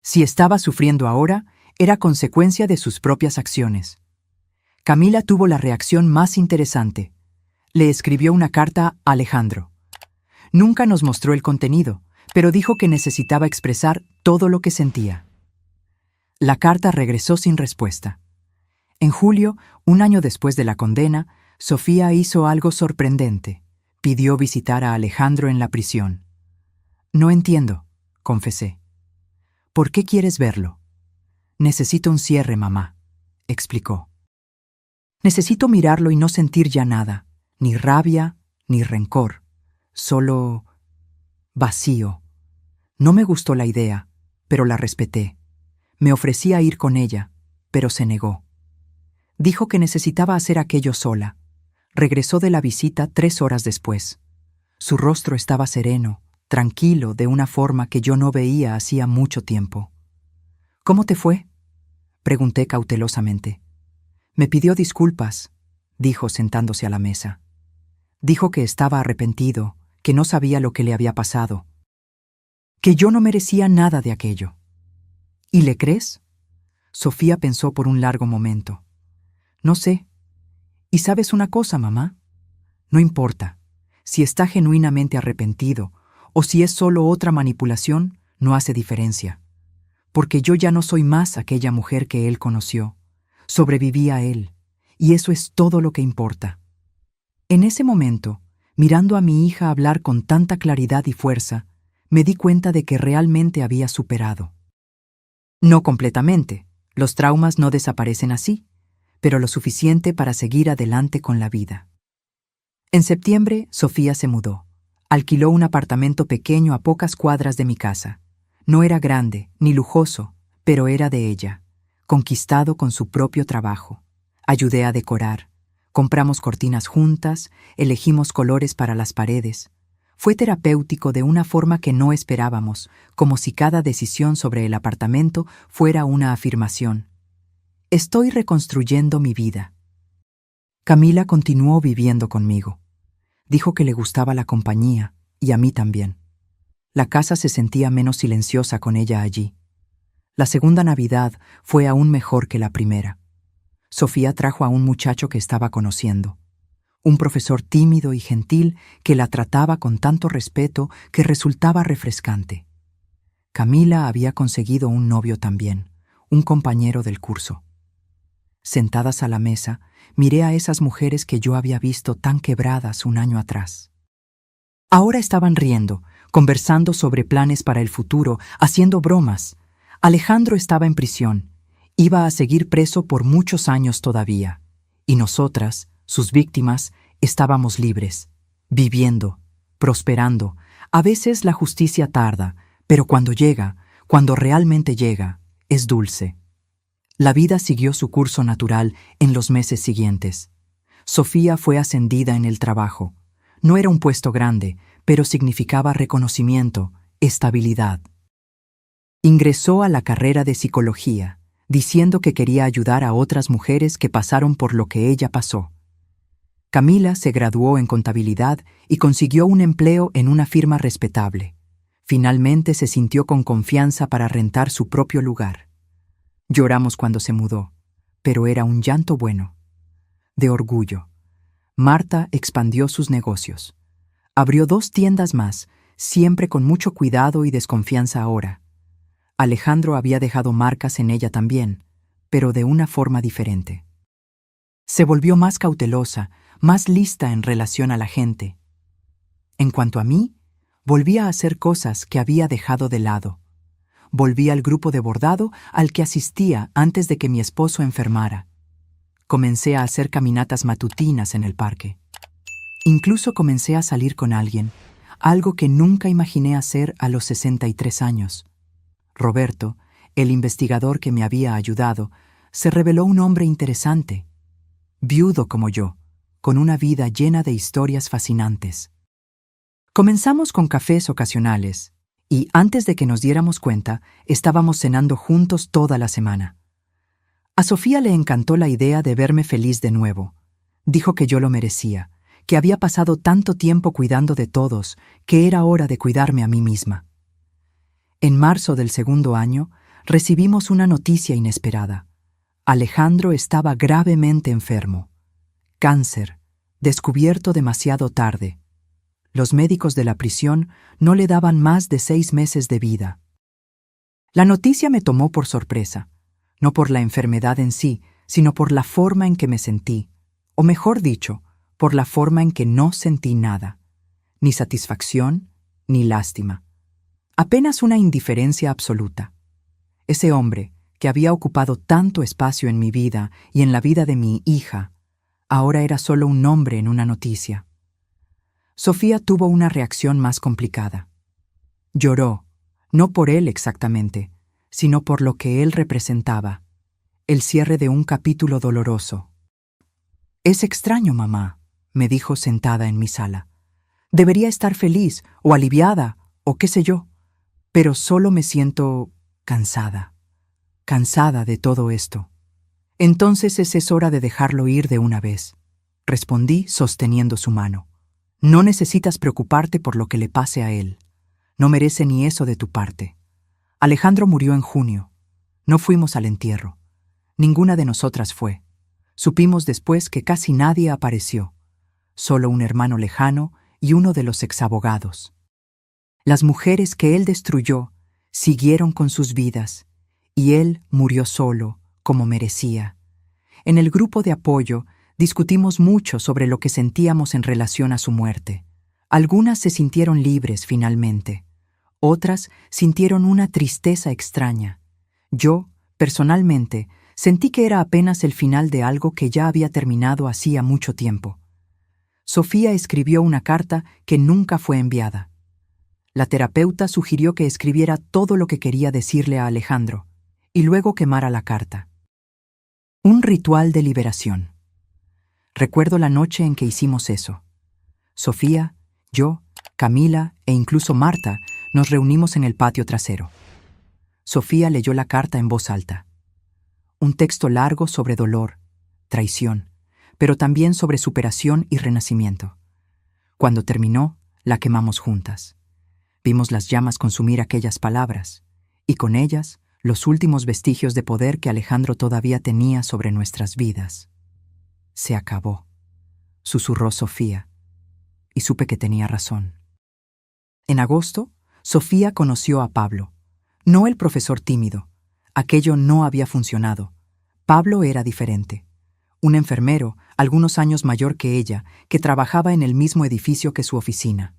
S1: Si estaba sufriendo ahora, era consecuencia de sus propias acciones. Camila tuvo la reacción más interesante. Le escribió una carta a Alejandro. Nunca nos mostró el contenido, pero dijo que necesitaba expresar todo lo que sentía. La carta regresó sin respuesta. En julio, un año después de la condena, Sofía hizo algo sorprendente. Pidió visitar a Alejandro en la prisión. No entiendo, confesé. ¿Por qué quieres verlo? Necesito un cierre, mamá, explicó. Necesito mirarlo y no sentir ya nada, ni rabia, ni rencor, solo vacío. No me gustó la idea, pero la respeté. Me ofrecí a ir con ella, pero se negó. Dijo que necesitaba hacer aquello sola. Regresó de la visita 3 horas después. Su rostro estaba sereno, tranquilo, de una forma que yo no veía hacía mucho tiempo. ¿Cómo te fue?, pregunté cautelosamente. Me pidió disculpas, dijo sentándose a la mesa. Dijo que estaba arrepentido, que no sabía lo que le había pasado, que yo no merecía nada de aquello. ¿Y le crees? Sofía pensó por un largo momento. No sé. ¿Y sabes una cosa, mamá? No importa. Si está genuinamente arrepentido o si es solo otra manipulación, no hace diferencia. Porque yo ya no soy más aquella mujer que él conoció. Sobreviví a él, y eso es todo lo que importa. En ese momento, mirando a mi hija hablar con tanta claridad y fuerza, me di cuenta de que realmente había superado. No completamente, los traumas no desaparecen así, pero lo suficiente para seguir adelante con la vida. En septiembre, Sofía se mudó. Alquiló un apartamento pequeño a pocas cuadras de mi casa. No era grande, ni lujoso, pero era de ella, conquistado con su propio trabajo. Ayudé a decorar. Compramos cortinas juntas, elegimos colores para las paredes. Fue terapéutico de una forma que no esperábamos, como si cada decisión sobre el apartamento fuera una afirmación. Estoy reconstruyendo mi vida. Camila continuó viviendo conmigo. Dijo que le gustaba la compañía, y a mí también. La casa se sentía menos silenciosa con ella allí. La segunda Navidad fue aún mejor que la primera. Sofía trajo a un muchacho que estaba conociendo. Un profesor tímido y gentil que la trataba con tanto respeto que resultaba refrescante. Camila había conseguido un novio también, un compañero del curso. Sentadas a la mesa, miré a esas mujeres que yo había visto tan quebradas un año atrás. Ahora estaban riendo, conversando sobre planes para el futuro, haciendo bromas. Alejandro estaba en prisión. Iba a seguir preso por muchos años todavía. Y nosotras, sus víctimas, estábamos libres, viviendo, prosperando. A veces la justicia tarda, pero cuando llega, cuando realmente llega, es dulce. La vida siguió su curso natural en los meses siguientes. Sofía fue ascendida en el trabajo. No era un puesto grande, pero significaba reconocimiento, estabilidad. Ingresó a la carrera de psicología, diciendo que quería ayudar a otras mujeres que pasaron por lo que ella pasó. Camila se graduó en contabilidad y consiguió un empleo en una firma respetable. Finalmente se sintió con confianza para rentar su propio lugar. Lloramos cuando se mudó, pero era un llanto bueno, de orgullo. Marta expandió sus negocios. Abrió 2 tiendas más, siempre con mucho cuidado y desconfianza ahora. Alejandro había dejado marcas en ella también, pero de una forma diferente. Se volvió más cautelosa, más lista en relación a la gente. En cuanto a mí, volví a hacer cosas que había dejado de lado. Volví al grupo de bordado al que asistía antes de que mi esposo enfermara. Comencé a hacer caminatas matutinas en el parque. Incluso comencé a salir con alguien, algo que nunca imaginé hacer a los 63 años. Roberto, el investigador que me había ayudado, se reveló un hombre interesante, viudo como yo, con una vida llena de historias fascinantes. Comenzamos con cafés ocasionales, y antes de que nos diéramos cuenta, estábamos cenando juntos toda la semana. A Sofía le encantó la idea de verme feliz de nuevo. Dijo que yo lo merecía, que había pasado tanto tiempo cuidando de todos, que era hora de cuidarme a mí misma. En marzo del segundo año, recibimos una noticia inesperada. Alejandro estaba gravemente enfermo. Cáncer, descubierto demasiado tarde. Los médicos de la prisión no le daban más de 6 meses de vida. La noticia me tomó por sorpresa, no por la enfermedad en sí, sino por la forma en que me sentí, o mejor dicho, por la forma en que no sentí nada, ni satisfacción, ni lástima. Apenas una indiferencia absoluta. Ese hombre, que había ocupado tanto espacio en mi vida y en la vida de mi hija, ahora era solo un nombre en una noticia. Sofía tuvo una reacción más complicada. Lloró, no por él exactamente, sino por lo que él representaba, el cierre de un capítulo doloroso. «Es extraño, mamá», me dijo sentada en mi sala. «Debería estar feliz o aliviada o qué sé yo, pero solo me siento cansada de todo esto». «Entonces es hora de dejarlo ir de una vez», respondí sosteniendo su mano. «No necesitas preocuparte por lo que le pase a él. No merece ni eso de tu parte. Alejandro murió en junio. No fuimos al entierro. Ninguna de nosotras fue. Supimos después que casi nadie apareció. Solo un hermano lejano y uno de los exabogados. Las mujeres que él destruyó siguieron con sus vidas, y él murió solo, como merecía. En el grupo de apoyo discutimos mucho sobre lo que sentíamos en relación a su muerte. Algunas se sintieron libres finalmente. Otras sintieron una tristeza extraña. Yo, personalmente, sentí que era apenas el final de algo que ya había terminado hacía mucho tiempo. Sofía escribió una carta que nunca fue enviada. La terapeuta sugirió que escribiera todo lo que quería decirle a Alejandro, y luego quemara la carta. Un ritual de liberación. Recuerdo la noche en que hicimos eso. Sofía, yo, Camila e incluso Marta nos reunimos en el patio trasero. Sofía leyó la carta en voz alta. Un texto largo sobre dolor, traición, pero también sobre superación y renacimiento. Cuando terminó, la quemamos juntas. Vimos las llamas consumir aquellas palabras, y con ellas los últimos vestigios de poder que Alejandro todavía tenía sobre nuestras vidas. Se acabó, susurró Sofía, y supe que tenía razón. En agosto, Sofía conoció a Pablo, no el profesor tímido. Aquello no había funcionado. Pablo era diferente. Un enfermero, algunos años mayor que ella, que trabajaba en el mismo edificio que su oficina.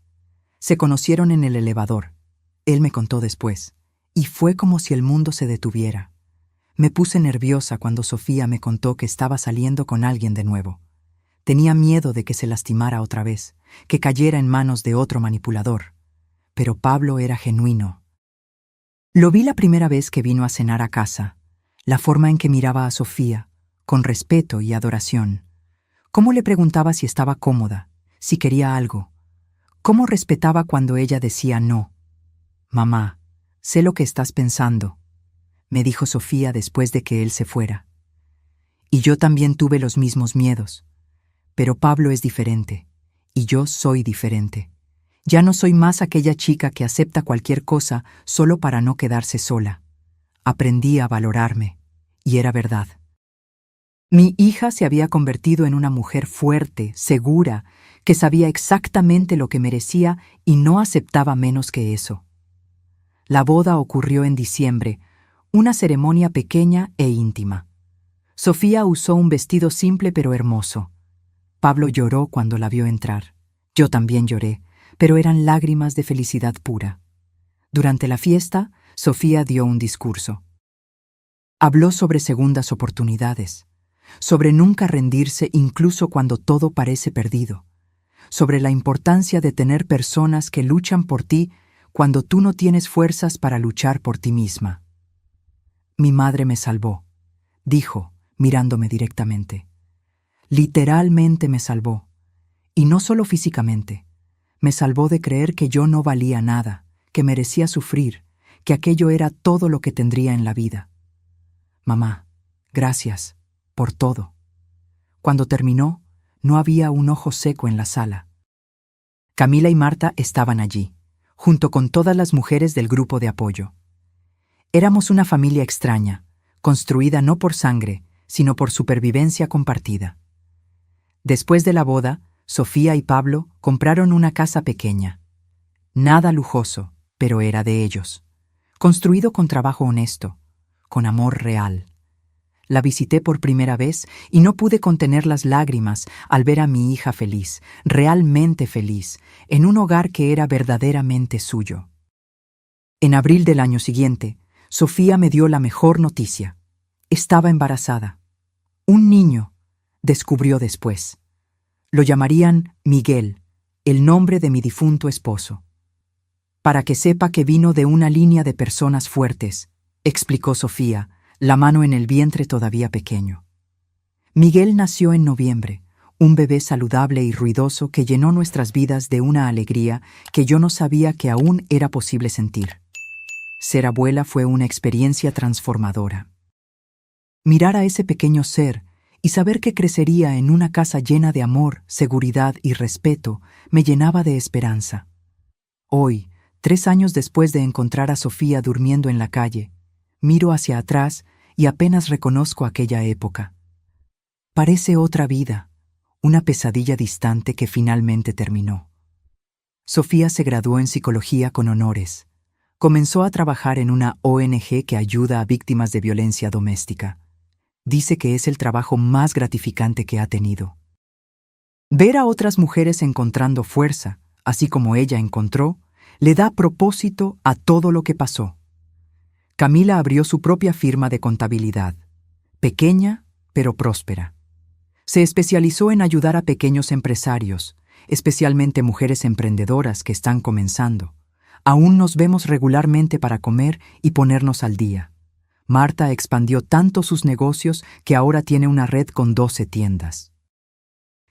S1: Se conocieron en el elevador. Él me contó después, y fue como si el mundo se detuviera. Me puse nerviosa cuando Sofía me contó que estaba saliendo con alguien de nuevo. Tenía miedo de que se lastimara otra vez, que cayera en manos de otro manipulador. Pero Pablo era genuino. Lo vi la primera vez que vino a cenar a casa, la forma en que miraba a Sofía, con respeto y adoración. Cómo le preguntaba si estaba cómoda, si quería algo. Cómo respetaba cuando ella decía no. «Mamá, sé lo que estás pensando», me dijo Sofía después de que él se fuera. Y yo también tuve los mismos miedos. Pero Pablo es diferente, y yo soy diferente. Ya no soy más aquella chica que acepta cualquier cosa solo para no quedarse sola. Aprendí a valorarme, y era verdad. Mi hija se había convertido en una mujer fuerte, segura, que sabía exactamente lo que merecía y no aceptaba menos que eso. La boda ocurrió en diciembre, una ceremonia pequeña e íntima. Sofía usó un vestido simple pero hermoso. Pablo lloró cuando la vio entrar. Yo también lloré, pero eran lágrimas de felicidad pura. Durante la fiesta, Sofía dio un discurso. Habló sobre segundas oportunidades, sobre nunca rendirse incluso cuando todo parece perdido, sobre la importancia de tener personas que luchan por ti cuando tú no tienes fuerzas para luchar por ti misma. Mi madre me salvó, dijo, mirándome directamente. Literalmente me salvó, y no solo físicamente. Me salvó de creer que yo no valía nada, que merecía sufrir, que aquello era todo lo que tendría en la vida. Mamá, gracias por todo. Cuando terminó, no había un ojo seco en la sala. Camila y Marta estaban allí, junto con todas las mujeres del grupo de apoyo. Éramos una familia extraña, construida no por sangre, sino por supervivencia compartida. Después de la boda, Sofía y Pablo compraron una casa pequeña. Nada lujoso, pero era de ellos. Construido con trabajo honesto, con amor real. La visité por primera vez y no pude contener las lágrimas al ver a mi hija feliz, realmente feliz, en un hogar que era verdaderamente suyo. En abril del año siguiente, Sofía me dio la mejor noticia. Estaba embarazada. Un niño, descubrió después. Lo llamarían Miguel, el nombre de mi difunto esposo. Para que sepa que vino de una línea de personas fuertes, explicó Sofía, la mano en el vientre todavía pequeño. Miguel nació en noviembre, un bebé saludable y ruidoso que llenó nuestras vidas de una alegría que yo no sabía que aún era posible sentir. Ser abuela fue una experiencia transformadora. Mirar a ese pequeño ser y saber que crecería en una casa llena de amor, seguridad y respeto me llenaba de esperanza. Hoy, 3 años después de encontrar a Sofía durmiendo en la calle, miro hacia atrás y apenas reconozco aquella época. Parece otra vida, una pesadilla distante que finalmente terminó. Sofía se graduó en psicología con honores. Comenzó a trabajar en una ONG que ayuda a víctimas de violencia doméstica. Dice que es el trabajo más gratificante que ha tenido. Ver a otras mujeres encontrando fuerza, así como ella encontró, Le da propósito a todo lo que pasó. Camila abrió su propia firma de contabilidad, pequeña pero próspera. Se especializó en ayudar a pequeños empresarios, especialmente mujeres emprendedoras que están comenzando. Aún nos vemos regularmente para comer y ponernos al día. Marta expandió tanto sus negocios que ahora tiene una red con 12 tiendas.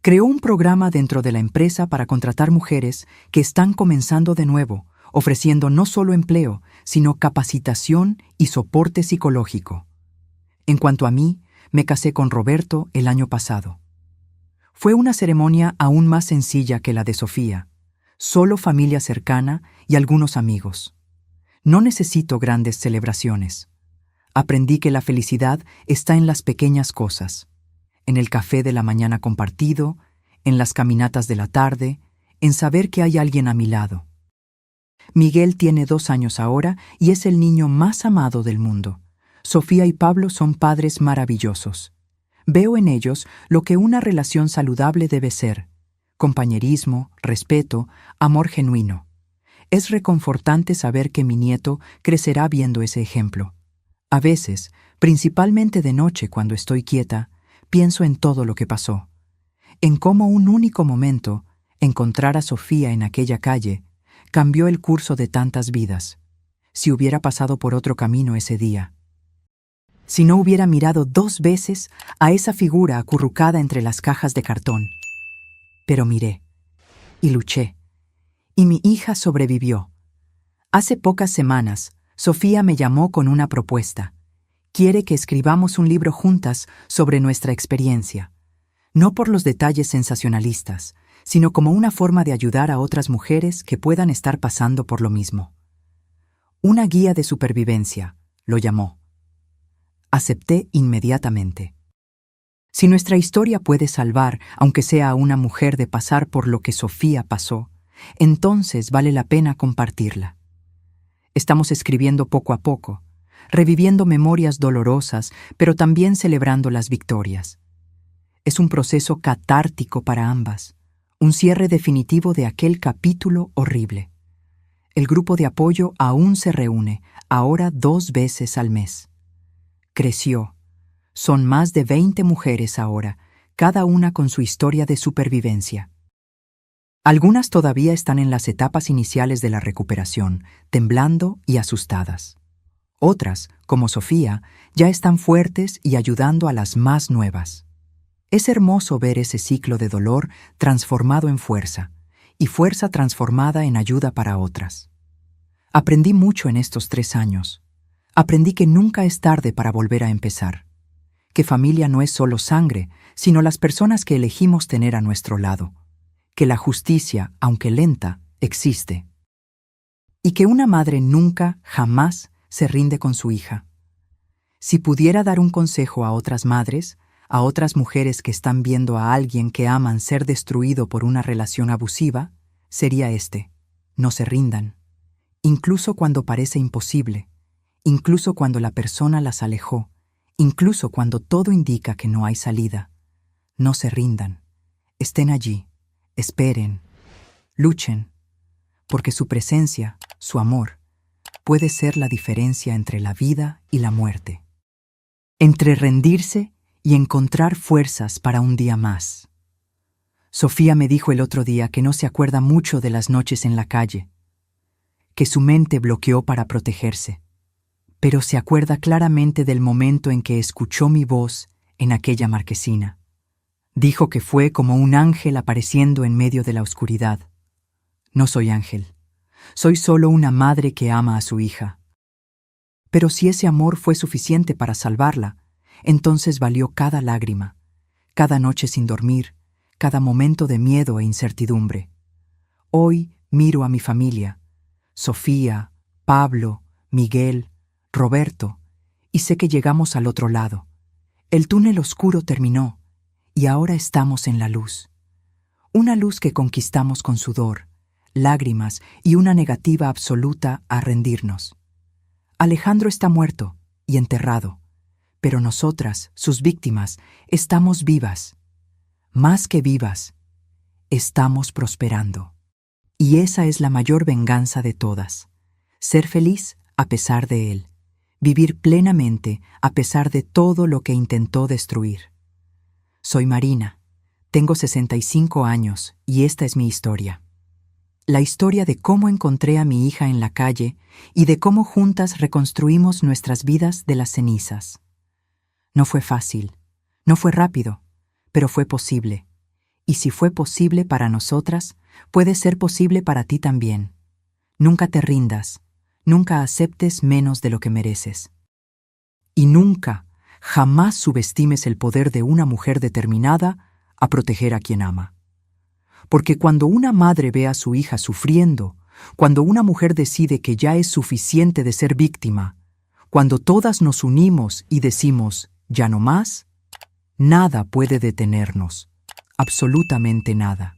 S1: Creó un programa dentro de la empresa para contratar mujeres que están comenzando de nuevo, ofreciendo no solo empleo, sino capacitación y soporte psicológico. En cuanto a mí, me casé con Roberto el año pasado. Fue una ceremonia aún más sencilla que la de Sofía, solo familia cercana y algunos amigos. No necesito grandes celebraciones. Aprendí que la felicidad está en las pequeñas cosas, en el café de la mañana compartido, en las caminatas de la tarde, en saber que hay alguien a mi lado. Miguel tiene 2 años ahora y es el niño más amado del mundo. Sofía y Pablo son padres maravillosos. Veo en ellos lo que una relación saludable debe ser: compañerismo, respeto, amor genuino. Es reconfortante saber que mi nieto crecerá viendo ese ejemplo. A veces, principalmente de noche cuando estoy quieta, pienso en todo lo que pasó, en cómo un único momento, encontrar a Sofía en aquella calle, cambió el curso de tantas vidas. Si hubiera pasado por otro camino ese día. Si no hubiera mirado 2 veces a esa figura acurrucada entre las cajas de cartón. Pero miré, y luché, y mi hija sobrevivió. Hace pocas semanas, Sofía me llamó con una propuesta. Quiere que escribamos un libro juntas sobre nuestra experiencia, no por los detalles sensacionalistas, sino como una forma de ayudar a otras mujeres que puedan estar pasando por lo mismo. Una guía de supervivencia, lo llamó. Acepté inmediatamente. Si nuestra historia puede salvar, aunque sea a una mujer, de pasar por lo que Sofía pasó, entonces vale la pena compartirla. Estamos escribiendo poco a poco, reviviendo memorias dolorosas, pero también celebrando las victorias. Es un proceso catártico para ambas, un cierre definitivo de aquel capítulo horrible. El grupo de apoyo aún se reúne, ahora 2 veces al mes. Creció. Son más de 20 mujeres ahora, cada una con su historia de supervivencia. Algunas todavía están en las etapas iniciales de la recuperación, temblando y asustadas. Otras, como Sofía, ya están fuertes y ayudando a las más nuevas. Es hermoso ver ese ciclo de dolor transformado en fuerza, y fuerza transformada en ayuda para otras. Aprendí mucho en estos 3 años. Aprendí que nunca es tarde para volver a empezar. Que familia no es solo sangre, sino las personas que elegimos tener a nuestro lado. Que la justicia, aunque lenta, existe. Y que una madre nunca, jamás, se rinde con su hija. Si pudiera dar un consejo a otras madres, a otras mujeres que están viendo a alguien que aman ser destruido por una relación abusiva, sería este: no se rindan. Incluso cuando parece imposible, incluso cuando la persona las alejó, incluso cuando todo indica que no hay salida, no se rindan. Estén allí, esperen, luchen, porque su presencia, su amor, puede ser la diferencia entre la vida y la muerte. Entre rendirse y encontrar fuerzas para un día más. Sofía me dijo el otro día que no se acuerda mucho de las noches en la calle, que su mente bloqueó para protegerse, pero se acuerda claramente del momento en que escuchó mi voz en aquella marquesina. Dijo que fue como un ángel apareciendo en medio de la oscuridad. No soy ángel, soy solo una madre que ama a su hija. Pero si ese amor fue suficiente para salvarla, entonces valió cada lágrima, cada noche sin dormir, cada momento de miedo e incertidumbre. Hoy miro a mi familia, Sofía, Pablo, Miguel, Roberto, y sé que llegamos al otro lado. El túnel oscuro terminó, y ahora estamos en la luz. Una luz que conquistamos con sudor, lágrimas y una negativa absoluta a rendirnos. Alejandro está muerto y enterrado, pero nosotras, sus víctimas, estamos vivas. Más que vivas, estamos prosperando. Y esa es la mayor venganza de todas. Ser feliz a pesar de él. Vivir plenamente a pesar de todo lo que intentó destruir. Soy Marina. Tengo 65 años y esta es mi historia. La historia de cómo encontré a mi hija en la calle y de cómo juntas reconstruimos nuestras vidas de las cenizas. No fue fácil, no fue rápido, pero fue posible. Y si fue posible para nosotras, puede ser posible para ti también. Nunca te rindas, nunca aceptes menos de lo que mereces. Y nunca, jamás subestimes el poder de una mujer determinada a proteger a quien ama. Porque cuando una madre ve a su hija sufriendo, cuando una mujer decide que ya es suficiente de ser víctima, cuando todas nos unimos y decimos, ya no más, nada puede detenernos, absolutamente nada.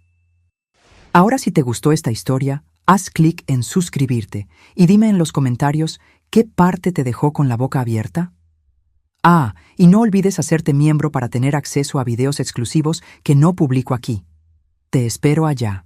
S1: Ahora, si te gustó esta historia, haz clic en suscribirte y dime en los comentarios qué parte te dejó con la boca abierta. Ah, y no olvides hacerte miembro para tener acceso a videos exclusivos que no publico aquí. Te espero allá.